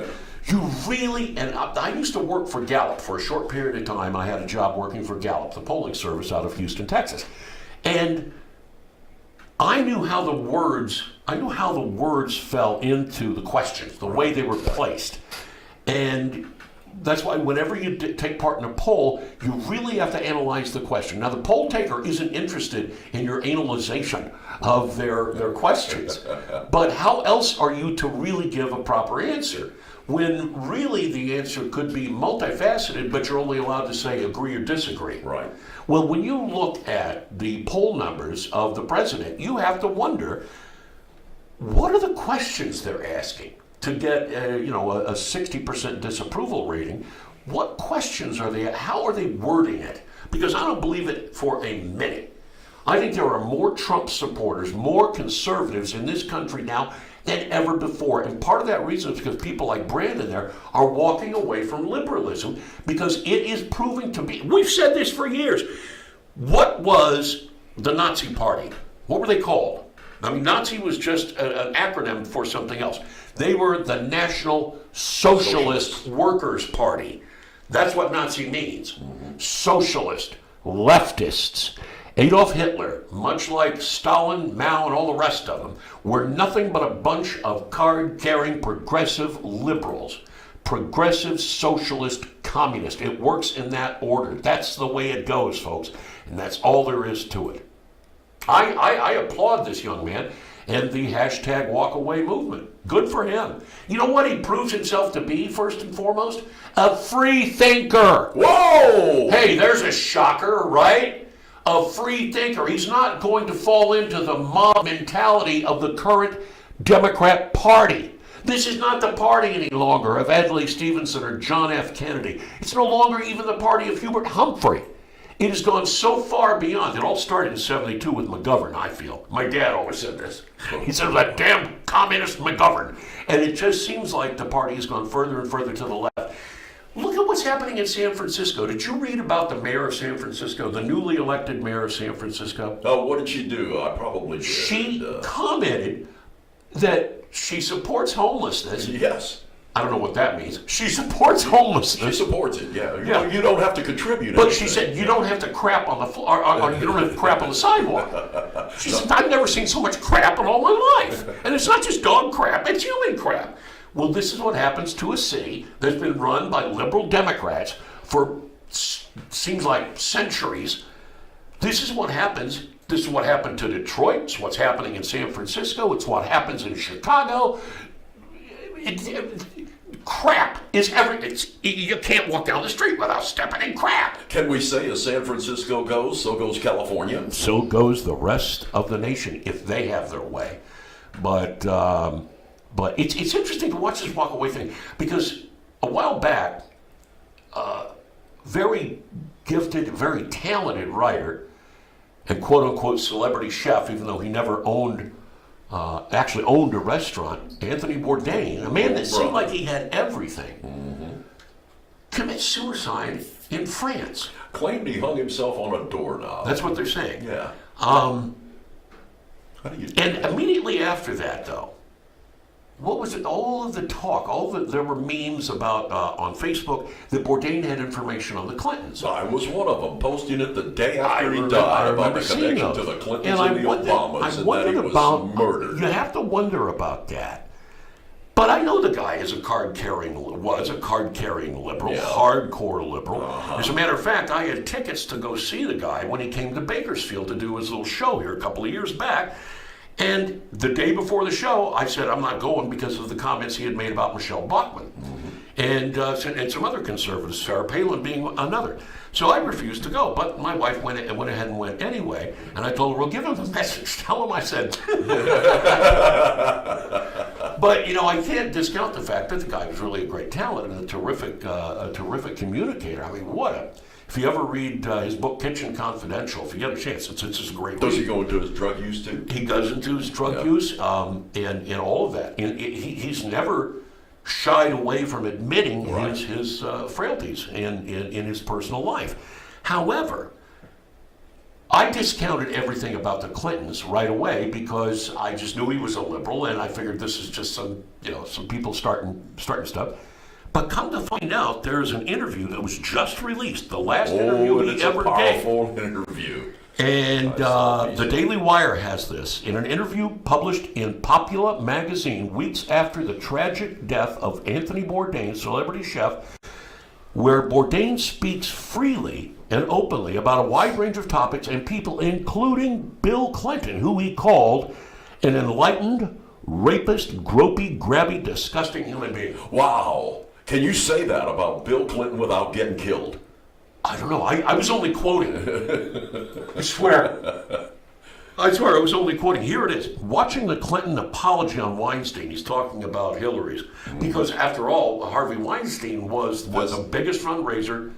S2: you really, and I used to work for Gallup for a short period of time. I had a job working for Gallup, the polling service out of Houston, Texas. And I knew how the words fell into the questions, the way they were placed. And that's why whenever you take part in a poll, you really have to analyze the question. Now, the poll taker isn't interested in your analyzation of their questions. But how else are you to really give a proper answer when really the answer could be multifaceted, but you're only allowed to say agree or disagree?
S3: Right.
S2: Well, when you look at the poll numbers of the president, you have to wonder, what are the questions they're asking? To get a 60% disapproval rating, what questions are they? How are they wording it? Because I don't believe it for a minute. I think there are more Trump supporters, more conservatives in this country now than ever before. And part of that reason is because people like Brandon there are walking away from liberalism because it is proving to be, we've said this for years. What was the Nazi Party? What were they called? I mean, Nazi was just an acronym for something else. They were the National Socialist Workers' Party. That's what Nazi means. Socialist, leftists. Adolf Hitler, much like Stalin, Mao, and all the rest of them, were nothing but a bunch of card-carrying progressive liberals. Progressive, socialist, communist. It works in that order. That's the way it goes, folks. And that's all there is to it. I applaud this young man and the #walkaway movement. Good for him. You know what he proves himself to be, first and foremost? A free thinker.
S3: Whoa!
S2: Hey, there's a shocker, right? A free thinker. He's not going to fall into the mob mentality of the current Democrat Party. This is not the party any longer of Adlai Stevenson or John F. Kennedy. It's no longer even the party of Hubert Humphrey. It has gone so far beyond. It all started in '72 with McGovern, I feel. My dad always said this. He said, that damn communist McGovern. And it just seems like the party has gone further and further to the left. Look at what's happening in San Francisco. Did you read about the mayor of San Francisco, the newly elected mayor of San Francisco?
S3: Oh, what did she do? I probably did.
S2: She commented that she supports homelessness.
S3: Yes.
S2: I don't know what that means. She supports homelessness.
S3: She supports it, yeah.
S2: Yeah.
S3: You don't have to contribute.
S2: But
S3: anything.
S2: she said, you don't have to crap on the floor, or you don't have to crap on the sidewalk. She said, I've never seen so much crap in all my life. And it's not just dog crap, it's human crap. Well, this is what happens to a city that's been run by liberal Democrats for seems like centuries. This is what happens. This is what happened to Detroit. It's what's happening in San Francisco. It's what happens in Chicago. Crap is you can't walk down the street without stepping in crap.
S3: Can we say as San Francisco goes, so goes California?
S2: So goes the rest of the nation if they have their way. But it's interesting to watch this Walkaway thing because a while back, very gifted, very talented writer and quote-unquote celebrity chef, even though he never actually owned a restaurant, Anthony Bourdain, a man that seemed like he had everything, commits suicide in France.
S3: Claimed he hung himself on a doorknob.
S2: That's what they're saying.
S3: Yeah. How do you do
S2: And
S3: that?
S2: immediately after that, though, what was it? All of the talk, there were memes about on Facebook that Bourdain had information on the Clintons.
S3: I was one of them, posting it the day
S2: I
S3: after he
S2: remember-
S3: died
S2: I
S3: about
S2: remember
S3: the
S2: seeing
S3: connection
S2: those.
S3: to the Clintons
S2: And
S3: and the Obamas, and that he was murdered.
S2: You have to wonder about that. But I know the guy was a card-carrying liberal,
S3: Yeah.
S2: hardcore liberal. As a matter of fact, I had tickets to go see the guy when he came to Bakersfield to do his little show here a couple of years back. And the day before the show, I said I'm not going because of the comments he had made about Michelle Bachmann and some other conservatives, Sarah Palin being another. So I refused to go, but my wife went ahead and went anyway. And I told her, well, give him the message. Tell him I said. But, I can't discount the fact that the guy was really a great talent and a terrific communicator. I mean, if you ever read his book, Kitchen Confidential, if you get a chance, it's just a great read.
S3: Does he go into his drug use too?
S2: He goes into his drug use and all of that. And he's never shied away from admitting his frailties in his personal life. However, I discounted everything about the Clintons right away because I just knew he was a liberal, and I figured this is just some people starting stuff. But come to find out, there's an interview that was just released, the last interview he ever gave.
S3: Powerful interview.
S2: And the Daily Wire has this. In an interview published in Popula magazine weeks after the tragic death of Anthony Bourdain, celebrity chef, where Bourdain speaks freely and openly about a wide range of topics and people, including Bill Clinton, who he called an enlightened, rapist, gropey, grabby, disgusting human being.
S3: Wow. Can you say that about Bill Clinton without getting killed?
S2: I don't know. I was only quoting. I swear I was only quoting. Here it is. Watching the Clinton apology on Weinstein. He's talking about Hillary's. Because after all, Harvey Weinstein was the biggest fundraiser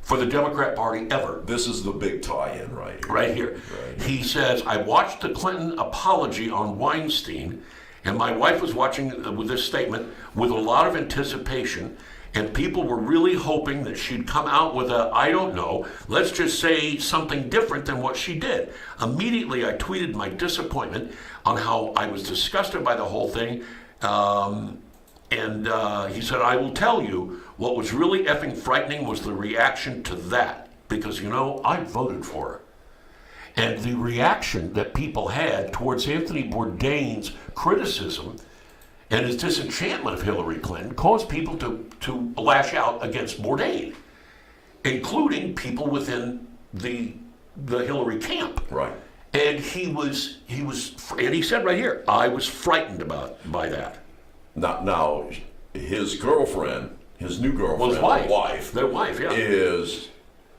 S2: for the Democrat Party ever.
S3: This is the big tie-in right here.
S2: Right here. Right. He says, I watched the Clinton apology on Weinstein, and my wife was watching with this statement with a lot of anticipation, and people were really hoping that she'd come out with I don't know, let's just say something different than what she did. Immediately, I tweeted my disappointment on how I was disgusted by the whole thing. And he said, I will tell you, what was really effing frightening was the reaction to that. Because, I voted for her. And the reaction that people had towards Anthony Bourdain's criticism and his disenchantment of Hillary Clinton caused people to lash out against Bourdain, including people within the Hillary camp.
S3: Right.
S2: And he said right here, I was frightened by that.
S3: Now, his girlfriend, his new girlfriend,
S2: their wife,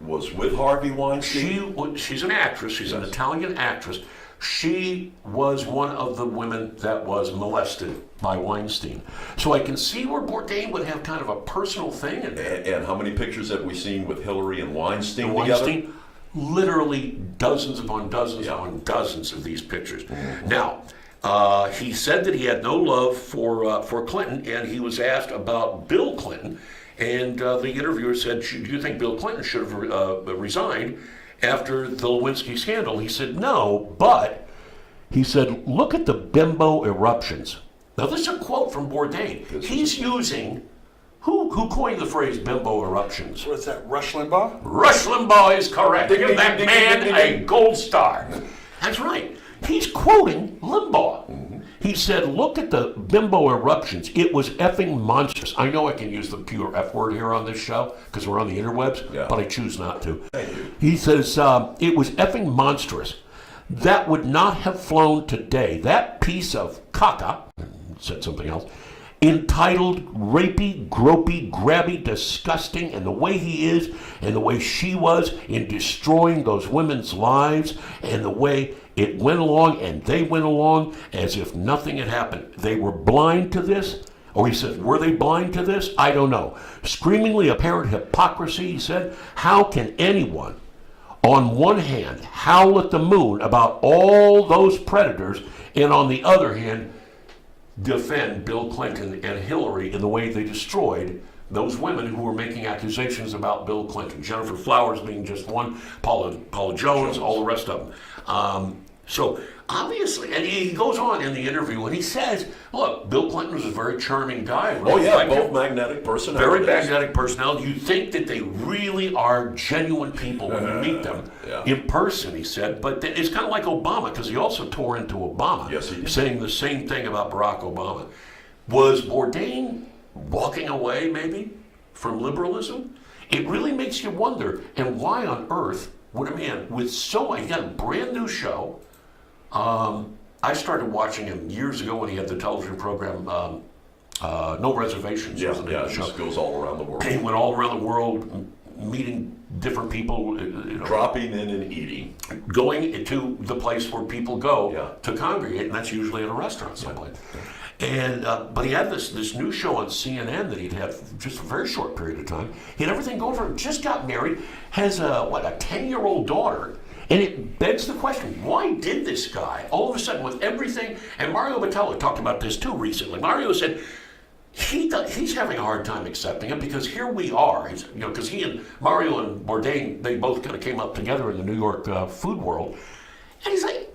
S3: was with Harvey Weinstein.
S2: She's an actress. She's an Italian actress. She was one of the women that was molested by Weinstein. So I can see where Bourdain would have kind of a personal thing in there.
S3: And how many pictures have we seen with Hillary and Weinstein together?
S2: Literally dozens upon dozens upon dozens of these pictures. Mm-hmm. Now, he said that he had no love for Clinton, and he was asked about Bill Clinton, and the interviewer said, do you think Bill Clinton should have resigned after the Lewinsky scandal? He said, no, but he said, look at the bimbo eruptions Now, this is a quote from Bourdain. He's using, who coined the phrase bimbo eruptions?
S1: What is that, Rush Limbaugh?
S2: Rush Limbaugh is correct.
S3: Ding,
S2: Give
S3: ding,
S2: that
S3: ding,
S2: man
S3: ding, ding,
S2: a
S3: ding.
S2: gold star. That's right. He's quoting Limbaugh. He said, look at the bimbo eruptions. It was effing monstrous. I know I can use the pure F word here on this show because we're on the interwebs, but I choose not to. He says, it was effing monstrous. That would not have flown today. That piece of caca, said something else, entitled, rapey, gropey, grabby, disgusting, and the way he is, and the way she was in destroying those women's lives, and the way it went along, and they went along as if nothing had happened. They were blind to this, or he says, were they blind to this? I don't know. Screamingly apparent hypocrisy, he said. How can anyone, on one hand, howl at the moon about all those predators, and on the other hand, defend Bill Clinton and Hillary in the way they destroyed those women who were making accusations about Bill Clinton? Jennifer Flowers being just one, Paula Jones, all the rest of them. So obviously, and he goes on in the interview and he says, look, Bill Clinton was a very charming guy.
S3: Oh yeah, both magnetic personalities.
S2: Very magnetic personality. You think that they really are genuine people when you meet them in person, he said. But it's kind of like Obama, because he also tore into Obama,
S3: Yes, he did.
S2: saying the same thing about Barack Obama. Was Bourdain walking away, maybe, from liberalism? It really makes you wonder, and why on earth would a man with he got a brand new show. I started watching him years ago when he had the television program No Reservations. Was the name of the show.
S3: It goes all around the world.
S2: He went all around the world, meeting different people.
S3: Dropping in and eating.
S2: Going to the place where people go to congregate, and that's usually at a restaurant someplace. And but he had this new show on CNN that he'd had for just a very short period of time. He had everything going for him. Just got married, has a 10-year-old daughter. And it begs the question, why did this guy, all of a sudden with everything, and Mario Batella talked about this too recently. Mario said he's having a hard time accepting it, because here we are, because he and Mario and Bourdain, they both kind of came up together in the New York food world. And he's like,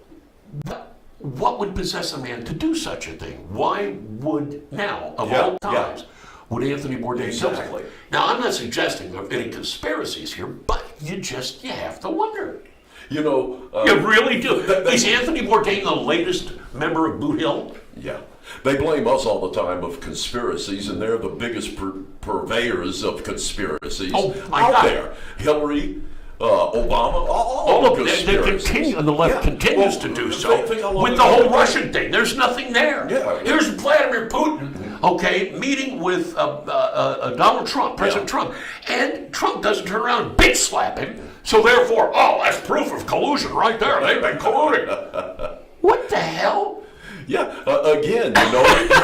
S2: what would possess a man to do such a thing? Why would, now, of all times, would Anthony Bourdain do that? Now, I'm not suggesting there are any conspiracies here, but you have to wonder.
S3: You know,
S2: you really do. Is Anthony Bourdain the latest member of Boot Hill?
S3: Yeah. They blame us all the time of conspiracies, and they're the biggest purveyors of conspiracies out there. Hillary, Obama, all of conspiracies.
S2: And the left continues to do so with the whole Russian thing. There's nothing there. Here's Vladimir Putin, meeting with Donald Trump, President Trump, and Trump doesn't turn around and bitch slap him. So therefore, that's proof of collusion right there. They've been colluding. What the hell?
S3: Yeah, again,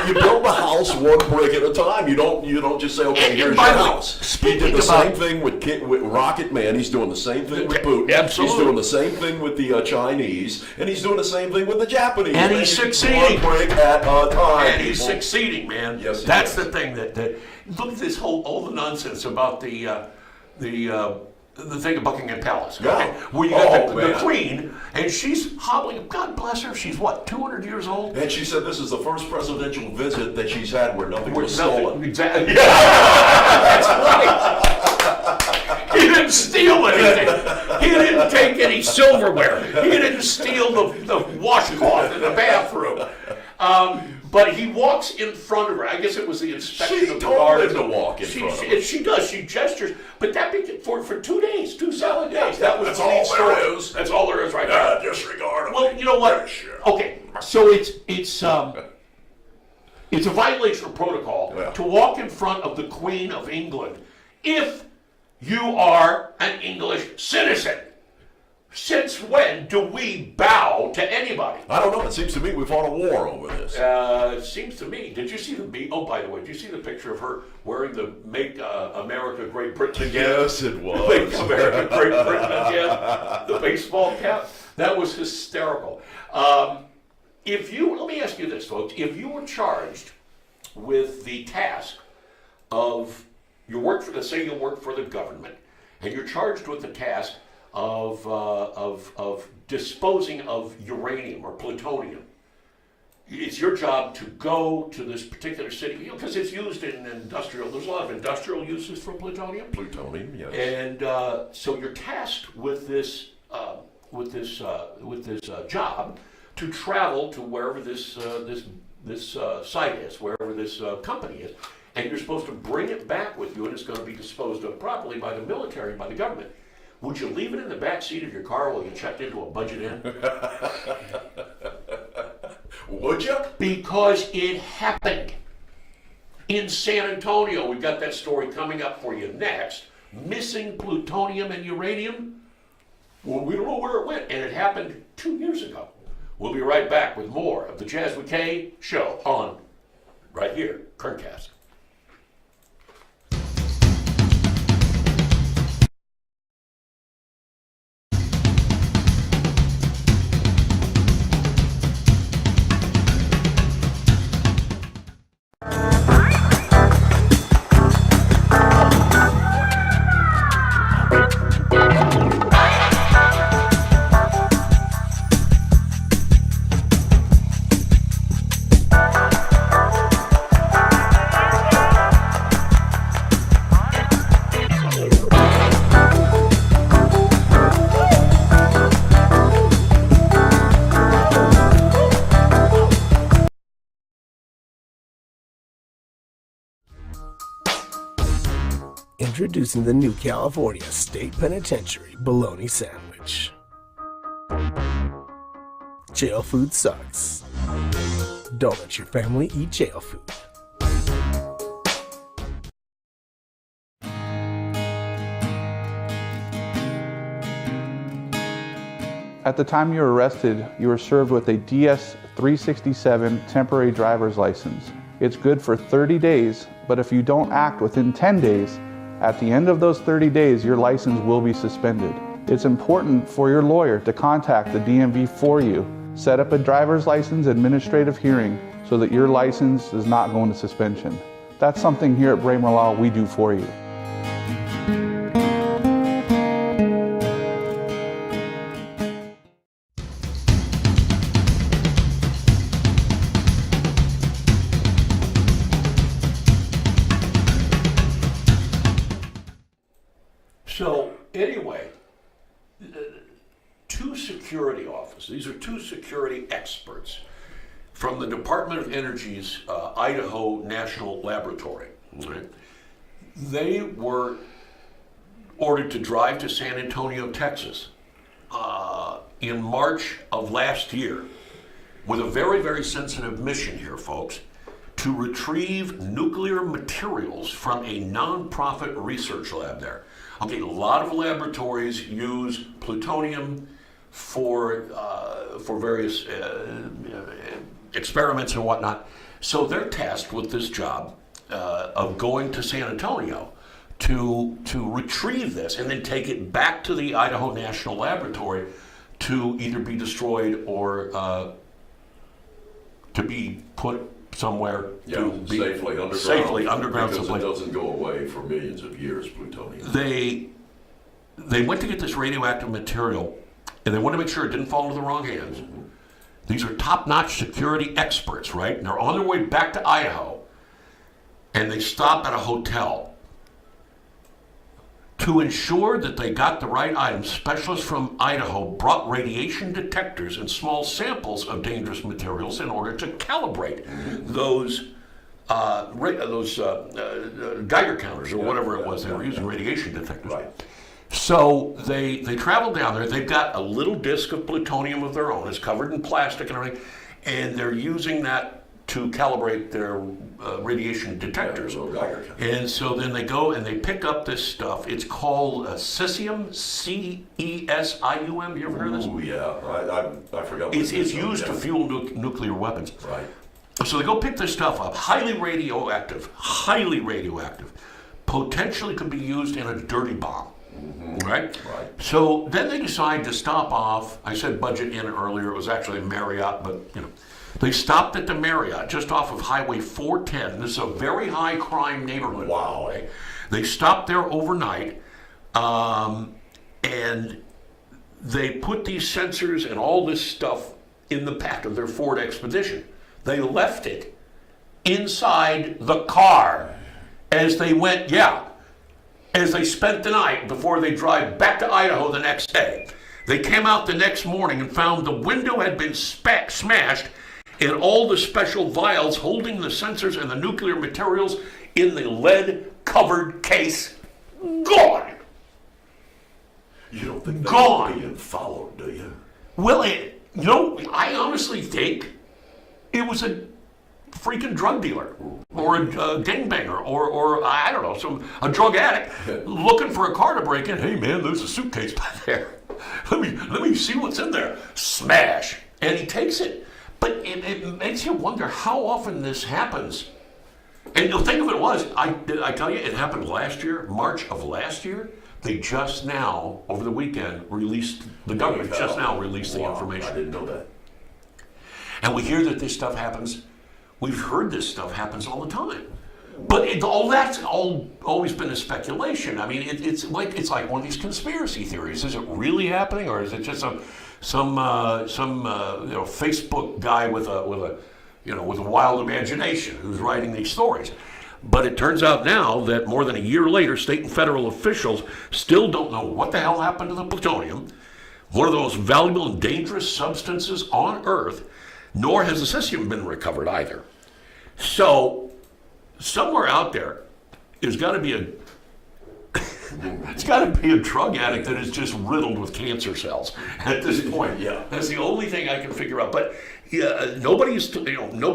S3: you build a house one brick at a time. You don't just say, okay, here's your house. He did the same thing with Rocket Man. He's doing the same thing with Putin.
S2: Absolutely.
S3: He's doing the same thing with the Chinese, and he's doing the same thing with the Japanese.
S2: And he's succeeding.
S3: One brick at a time.
S2: And he's succeeding, man.
S3: Yes,
S2: that's the thing that look at this all the nonsense about the thing at Buckingham Palace, where you got the Queen, and she's hobbling. God bless her. She's 200 years old.
S3: And she said this is the first presidential visit that she's had where nothing was stolen.
S2: Exactly. That's right. He didn't steal anything. He didn't take any silverware. He didn't steal the washcloth in the bathroom. But he walks in front of her. I guess it was the inspection of the garden.
S3: She told him to walk in front of her.
S2: She does. She gestures. But that for 2 days, 2 solid days.
S3: That's all there is.
S2: That's all there is right now.
S3: Disregard him.
S2: Well, you know what? Okay, so it's a violation of protocol to walk in front of the Queen of England if you are an English citizen. Since when do we bow to anybody?
S3: I don't know. It seems to me we fought a war over this.
S2: It seems to me. Did you see by the way, did you see the picture of her wearing the Make America Great Britain Again?
S3: Yes, it was.
S2: Make America Great Britain Again. The baseball cap. That was hysterical. Let me ask you this, folks. If you were charged with the task of let's say you work for the government, and you're charged with the task of disposing of uranium or plutonium, it's your job to go to this particular city, because it's used in industrial. There's a lot of industrial uses for plutonium.
S3: Plutonium, yes.
S2: And so you're tasked with this job to travel to wherever this site is, wherever this company is, and you're supposed to bring it back with you, and it's going to be disposed of properly by the military and by the government. Would you leave it in the back seat of your car while you checked into a budget inn?
S3: Would you?
S2: Because it happened in San Antonio. We've got that story coming up for you next. Missing plutonium and uranium. Well, we don't know where it went, and it happened 2 years ago. We'll be right back with more of the Jazz McKay Show on right here, Kerncast.
S8: Introducing the new California State Penitentiary Bologna Sandwich. Jail food sucks. Don't let your family eat jail food.
S9: At the time you were arrested, you were served with a DS-367 temporary driver's license. It's good for 30 days, but if you don't act within 10 days, at the end of those 30 days, your license will be suspended. It's important for your lawyer to contact the DMV for you. Set up a driver's license administrative hearing so that your license does not go into suspension. That's something here at Braemar Law we do for you.
S2: So anyway, two security officers, these are two security experts from the Department of Energy's Idaho National Laboratory. Right? They were ordered to drive to San Antonio, Texas in March of last year with a very, very sensitive mission here, folks, to retrieve nuclear materials from a nonprofit research lab there. Okay, a lot of laboratories use plutonium for various experiments and whatnot. So they're tasked with this job of going to San Antonio to retrieve this and then take it back to the Idaho National Laboratory to either be destroyed or to be put somewhere to be safely underground
S3: because
S2: someplace.
S3: it doesn't go away for millions of years, plutonium.
S2: They went to get this radioactive material, and they wanted to make sure it didn't fall into the wrong hands. Mm-hmm. These are top-notch security experts, right? And they're on their way back to Idaho, and they stop at a hotel. To ensure that they got the right items, specialists from Idaho brought radiation detectors and small samples of dangerous materials in order to calibrate those Geiger counters or whatever it was. They were using radiation detectors.
S3: Right.
S2: So they traveled down there. They've got a little disc of plutonium of their own. It's covered in plastic and everything, and they're using that to calibrate their radiation detectors. And so then they go and they pick up this stuff. It's called cesium, C-E-S-I-U-M. You ever heard of this?
S3: Oh, yeah. I forgot.
S2: It's used to fuel nuclear weapons.
S3: Right.
S2: So they go pick this stuff up. Highly radioactive. Potentially could be used in a dirty bomb. Mm-hmm. Right? So then they decide to stop off. I said Budget Inn earlier. It was actually a Marriott, but you know. They stopped at the Marriott just off of Highway 410. This is a very high crime neighborhood.
S3: Wow.
S2: By the way. They stopped there overnight, and they put these sensors and all this stuff in the back of their Ford Expedition. They left it inside the car as they went, as they spent the night before they drive back to Idaho the next day. They came out the next morning and found the window had been smashed and all the special vials holding the sensors and the nuclear materials in the lead-covered case gone.
S3: You don't think
S2: Gone.
S3: they're being followed, do you?
S2: Well, I honestly think it was a freaking drug dealer or a gangbanger or I don't know, a drug addict looking for a car to break in. Hey man, there's a suitcase back there. Let me see what's in there. Smash. And he takes it. But it makes you wonder how often this happens. And the thing of it was, I tell you, it happened last year, March of last year. They just now, over the weekend, the government just now released the information.
S3: I didn't know that.
S2: And we hear that this stuff happens. We've heard this stuff happens all the time. But all that's always been a speculation. I mean, it's like one of these conspiracy theories. Is it really happening, or is it just some Facebook guy with a wild imagination who's writing these stories? But it turns out now that more than a year later, state and federal officials still don't know what the hell happened to the plutonium, one of the most valuable and dangerous substances on Earth, nor has the cesium been recovered either. So somewhere out there, there's got to be a drug addict that is just riddled with cancer cells at this point.
S3: Yeah,
S2: that's the only thing I can figure out. But no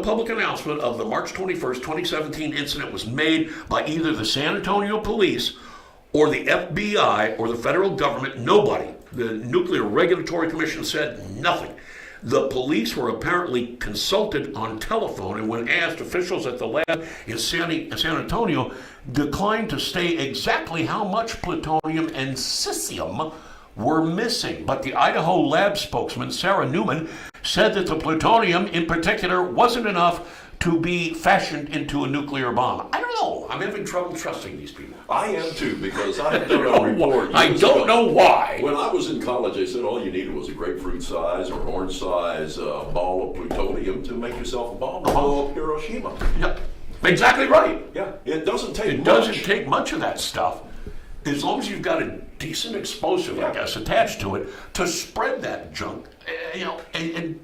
S2: public announcement of the March 21st, 2017 incident was made by either the San Antonio police or the FBI or the federal government. Nobody. The Nuclear Regulatory Commission said nothing. The police were apparently consulted on telephone, and when asked, officials at the lab in San Antonio declined to state exactly how much plutonium and cesium were missing. But the Idaho lab spokesman, Sarah Newman, said that the plutonium in particular wasn't enough to be fashioned into a nuclear bomb. I don't know. I'm having trouble trusting these people.
S3: I am too, because I have done a report.
S2: I don't know why.
S3: When I was in college, they said all you needed was a grapefruit size or an orange size ball of plutonium to make yourself a bomb to blow up Hiroshima.
S2: Yeah, exactly right.
S3: Yeah, it doesn't take much.
S2: It doesn't take much of that stuff. As long as you've got a decent explosive, I guess, attached to it to spread that junk, and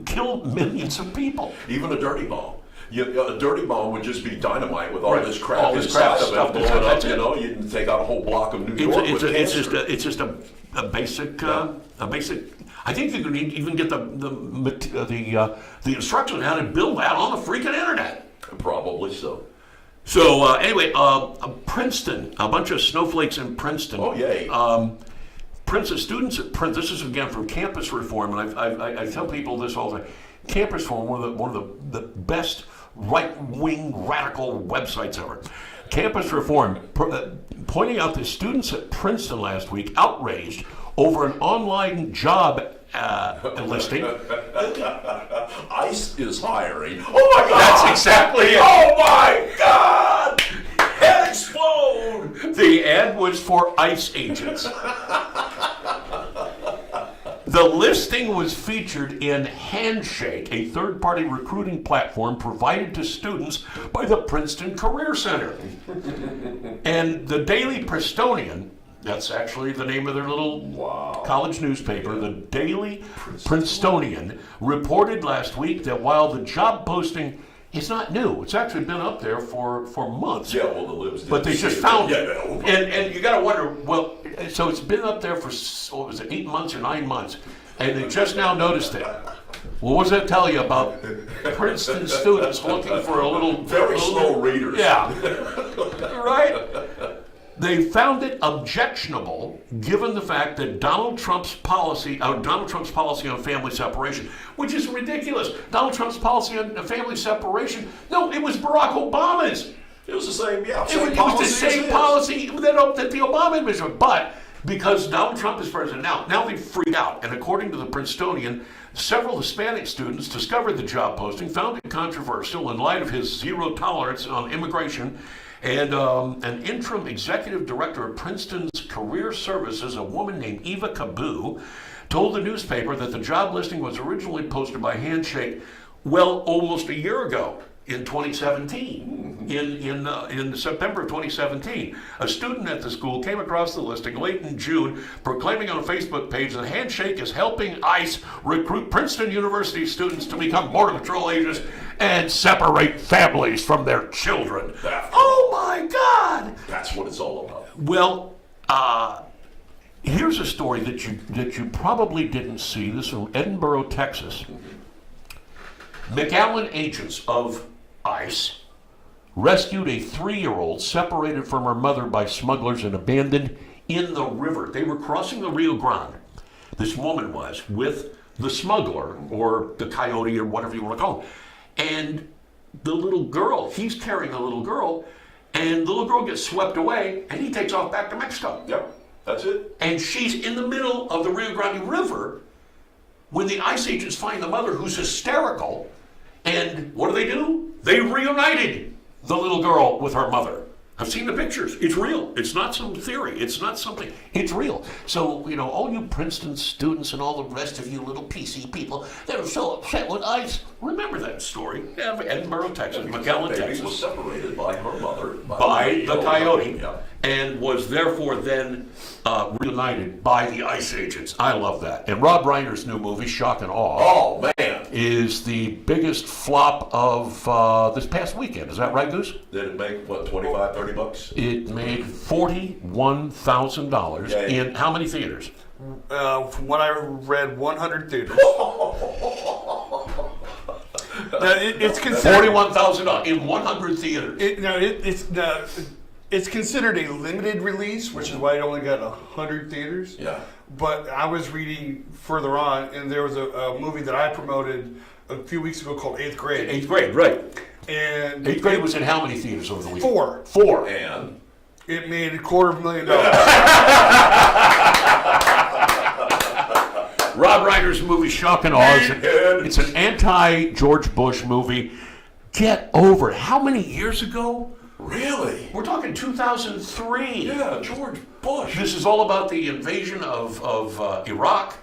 S2: kill millions of people.
S3: Even a dirty bomb. A dirty bomb would just be dynamite with all this crap
S2: all this crap
S3: inside
S2: stuff
S3: of it. Blowing up, you can take out a whole block of New York with cancer.
S2: It's just a basic a basic. I think you can even get the instructions on how to build that on the freaking internet.
S3: Probably so.
S2: So anyway, Princeton, a bunch of snowflakes in Princeton.
S3: Oh yay.
S2: Princeton students at Princeton. This is again from Campus Reform, and I tell people this all the time. Campus Reform, one of the best right-wing radical websites ever. Campus Reform, pointing out that students at Princeton last week outraged over an online job listing.
S3: ICE is hiring. Oh my God!
S2: That's exactly it.
S3: Oh my God! Head explode!
S2: The ad was for ICE agents. The listing was featured in Handshake, a third-party recruiting platform provided to students by the Princeton Career Center. And the Daily Princetonian, that's actually the name of their little college newspaper, the Daily Princetonian, reported last week that while the job posting is not new, it's actually been up there for months.
S3: Yeah, well, the libs did.
S2: But they just found it. And you got to wonder, well, so it's been up there for, 8 months or 9 months, and they just now noticed it. Well, what does that tell you about Princeton students looking for a little...
S3: Very slow readers.
S2: Yeah. Right? They found it objectionable, given the fact that Donald Trump's policy on family separation, which is ridiculous. Donald Trump's policy on family separation, no, it was Barack Obama's.
S3: It was the same,
S2: It was the same policy that the Obama administration. But because Donald Trump is president now they freak out. And according to the Princetonian, several Hispanic students discovered the job posting, found it controversial in light of his zero tolerance on immigration. And an interim executive director of Princeton's Career Services, a woman named Eva Caboo, told the newspaper that the job listing was originally posted by Handshake Well, almost a year ago, in 2017, in September of 2017, a student at the school came across the listing late in June, proclaiming on a Facebook page that Handshake is helping ICE recruit Princeton University students to become Border Patrol agents and separate families from their children. Oh my God!
S3: That's what it's all about.
S2: Well, here's a story that you probably didn't see. This is from Edinburgh, Texas. McAllen agents of ICE rescued a 3-year-old separated from her mother by smugglers and abandoned in the river. They were crossing the Rio Grande, this woman was, with the smuggler, or the coyote, or whatever you want to call him. And the little girl, he's carrying a little girl, and the little girl gets swept away, and he takes off back to Mexico.
S3: Yep, that's it.
S2: And she's in the middle of the Rio Grande River when the ICE agents find the mother, who's hysterical. And what do? They reunited the little girl with her mother. I've seen the pictures. It's real. It's not some theory. It's not something. It's real. So, you know, all you Princeton students and all the rest of you little PC people that are so upset with ICE, remember that story. Yeah, Edinburgh, Texas, McAllen,
S3: Baby
S2: Texas.
S3: was separated by her mother.
S2: By the coyote.
S3: Yeah.
S2: And was therefore then reunited by the ICE agents. I love that. And Rob Reiner's new movie, Shock and Awe,
S3: Oh, man.
S2: is the biggest flop of this past weekend. Is that right, Goose?
S3: Did it make, what, 25, 30 bucks?
S2: It made $41,000
S3: Yay.
S2: in how many theaters?
S1: From what I read, 100 theaters. It's considered
S2: $41,000 in 100 theaters.
S1: It's considered a limited release, which is why it only got 100 theaters.
S3: Yeah.
S1: But I was reading further on, and there was a movie that I promoted a few weeks ago called 8th Grade.
S2: 8th grade, right.
S1: And
S2: 8th grade was in how many theaters over the weekend?
S1: 4.
S2: 4.
S3: And
S1: It made $250,000.
S2: Rob Reiner's movie Shock and Awe. It's an anti-George Bush movie. Get over it. How many years ago?
S3: really?
S2: We're talking 2003.
S3: Yeah, George Bush.
S2: This is all about the invasion of Iraq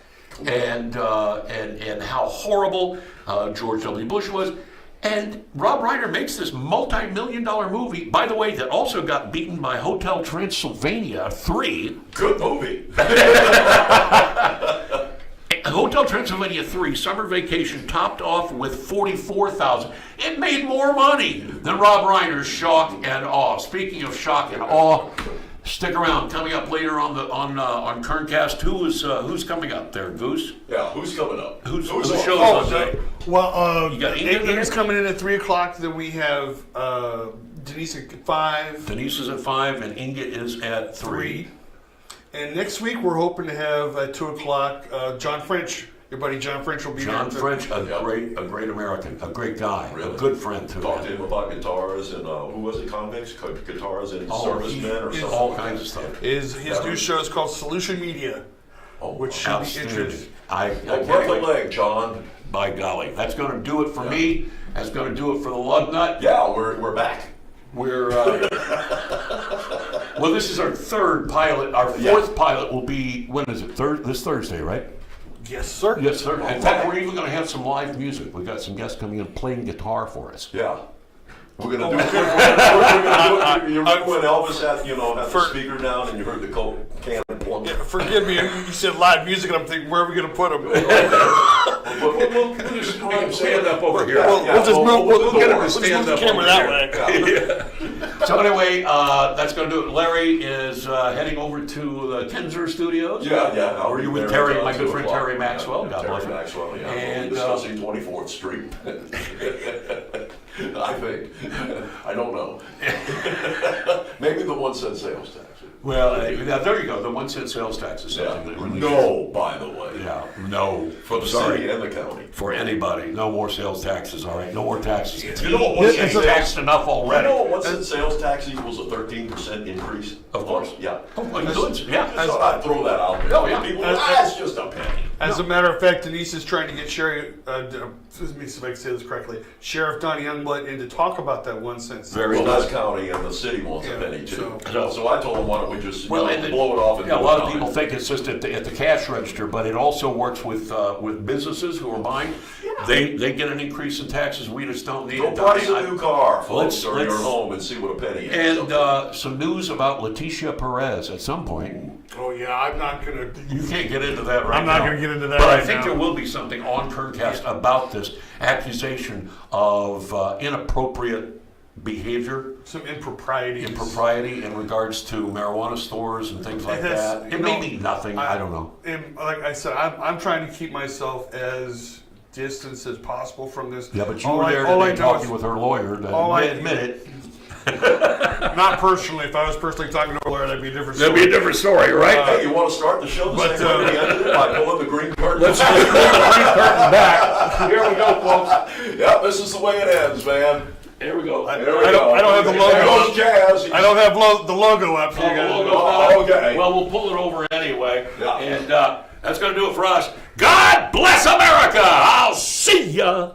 S2: and how horrible George W. Bush was. And Rob Reiner makes this multi-million-dollar movie, by the way, that also got beaten by Hotel Transylvania 3.
S3: Good movie.
S2: Hotel Transylvania 3, Summer Vacation, topped off with $44,000. It made more money than Rob Reiner's Shock and Awe. Speaking of Shock and Awe, stick around. Coming up later on Kerncast, who's coming up there, Goose?
S3: Yeah, who's coming up?
S2: Who's
S3: on?
S2: the show on today?
S1: Well,
S2: You got Ingrid
S1: Ingrid's
S2: there?
S1: coming in at 3 o'clock. Then we have Denise at 5.
S2: Denise is at 5 and Inga is at 3.
S1: And next week we're hoping to have at 2 o'clock John French. Your buddy John French will be
S2: John
S1: there.
S2: French, a great American, a great guy,
S3: Really?
S2: a good friend too.
S3: Talked to him about guitars and who was it? Convicts, guitars and servicemen or something.
S2: All kinds of stuff.
S1: His new show is called Solution Media, which should be
S2: Outstanding.
S1: interesting.
S2: I
S3: Well,
S2: can't
S3: break a
S2: wait.
S3: leg, John.
S2: By golly, that's going to do it for me. That's going to do it for the Lugnut.
S3: Yeah, we're back.
S2: We're well. This is our third pilot. Our fourth pilot will be, when is it? This Thursday, right?
S1: Yes, sir.
S2: Yes, sir. In fact, we're even going to have some live music. We've got some guests coming in playing guitar for us.
S3: Yeah. We're gonna do it. You remember when Elvis had the speaker down and you heard the Coke can plug?
S1: Yeah, forgive me, you said live music, and I'm thinking, where are we going to put him?
S2: We'll just make him stand up over here.
S1: We'll just move. We'll
S2: get him to
S1: just
S2: stand
S1: move
S2: up
S1: the camera
S2: over
S1: that
S2: here.
S1: way.
S2: So anyway, that's going to do it. Larry is heading over to the Kenzer Studios.
S3: Yeah.
S2: Or you with
S3: There
S2: Terry,
S3: at
S2: my good
S3: 2
S2: friend
S3: o'clock.
S2: Terry Maxwell.
S3: Yeah,
S2: God bless him.
S3: Terry Maxwell, yeah.
S2: And
S3: We'll be discussing 24th Street. I think. I don't know. Maybe the 1 cent sales tax.
S2: well, there you go. The 1 cent sales tax is something that really
S3: No, by the way.
S2: Yeah, no.
S3: For the city and the county.
S2: For anybody, no more sales taxes. All right, no more taxes.
S3: You know what
S2: It's
S3: it's
S2: taxed enough already.
S3: You know 1 cent sales tax equals a 13% increase?
S2: Of course.
S3: Yeah.
S2: Oh, well, good. Yeah.
S3: I thought I'd throw that out there.
S2: Oh, yeah.
S3: People, it's just a penny.
S1: As a matter of fact, Denise is trying to get let me see if I can say this correctly, Sheriff Donnie Youngblood in to talk about that 1 cent.
S2: Very
S3: Well,
S2: nice.
S3: that's county and the city wants a penny too.
S1: so-
S3: So I told them, why don't we just
S2: Well,
S3: blow it off and
S2: yeah, a
S3: do
S2: lot
S3: it
S2: of people
S3: now.
S2: think it's just at the cash register, but it also works with businesses who are buying. They get an increase in taxes. We just don't need
S3: Don't
S2: it.
S3: price a new car,
S2: Let's-
S3: folks, or your
S2: let's-
S3: home and see what a penny is.
S2: And some news about Leticia Perez at some point.
S1: Oh yeah, I'm not gonna.
S2: You can't get into that right now.
S1: I'm not gonna get into that
S2: But I
S1: right
S2: think
S1: now.
S2: there will be something on Kerncast about this accusation of inappropriate behavior,
S1: Some improprieties.
S2: impropriety in regards to marijuana stores and things like
S1: It has-
S2: that.
S1: you
S2: It may
S1: know,
S2: be nothing. I don't know.
S1: And like I said, I'm trying to keep myself as distanced as possible from this.
S2: Yeah, but you
S1: All
S2: were
S1: I-
S2: there
S1: all I
S2: today
S1: know
S2: talking
S1: is-
S2: with her lawyer to
S1: all I-
S2: admit it.
S1: Not personally. If I was personally talking to a lawyer, that'd be a different
S2: That'd
S1: story.
S2: be a different story, right?
S3: Hey, you want to start the show the
S1: But,
S3: same way we ended it by pulling the green curtain?
S2: Let's pull the green curtain back.
S1: Here we go, folks.
S3: Yep, this is the way it ends, man.
S2: There we go.
S1: I
S3: There we go.
S1: don't have the
S3: There
S1: logo.
S3: goes Jazz.
S1: I don't have the logo up for you guys.
S3: Oh, okay.
S2: Well, we'll pull it over anyway.
S3: Yeah.
S2: And that's going to do it for us. God bless America. I'll see ya.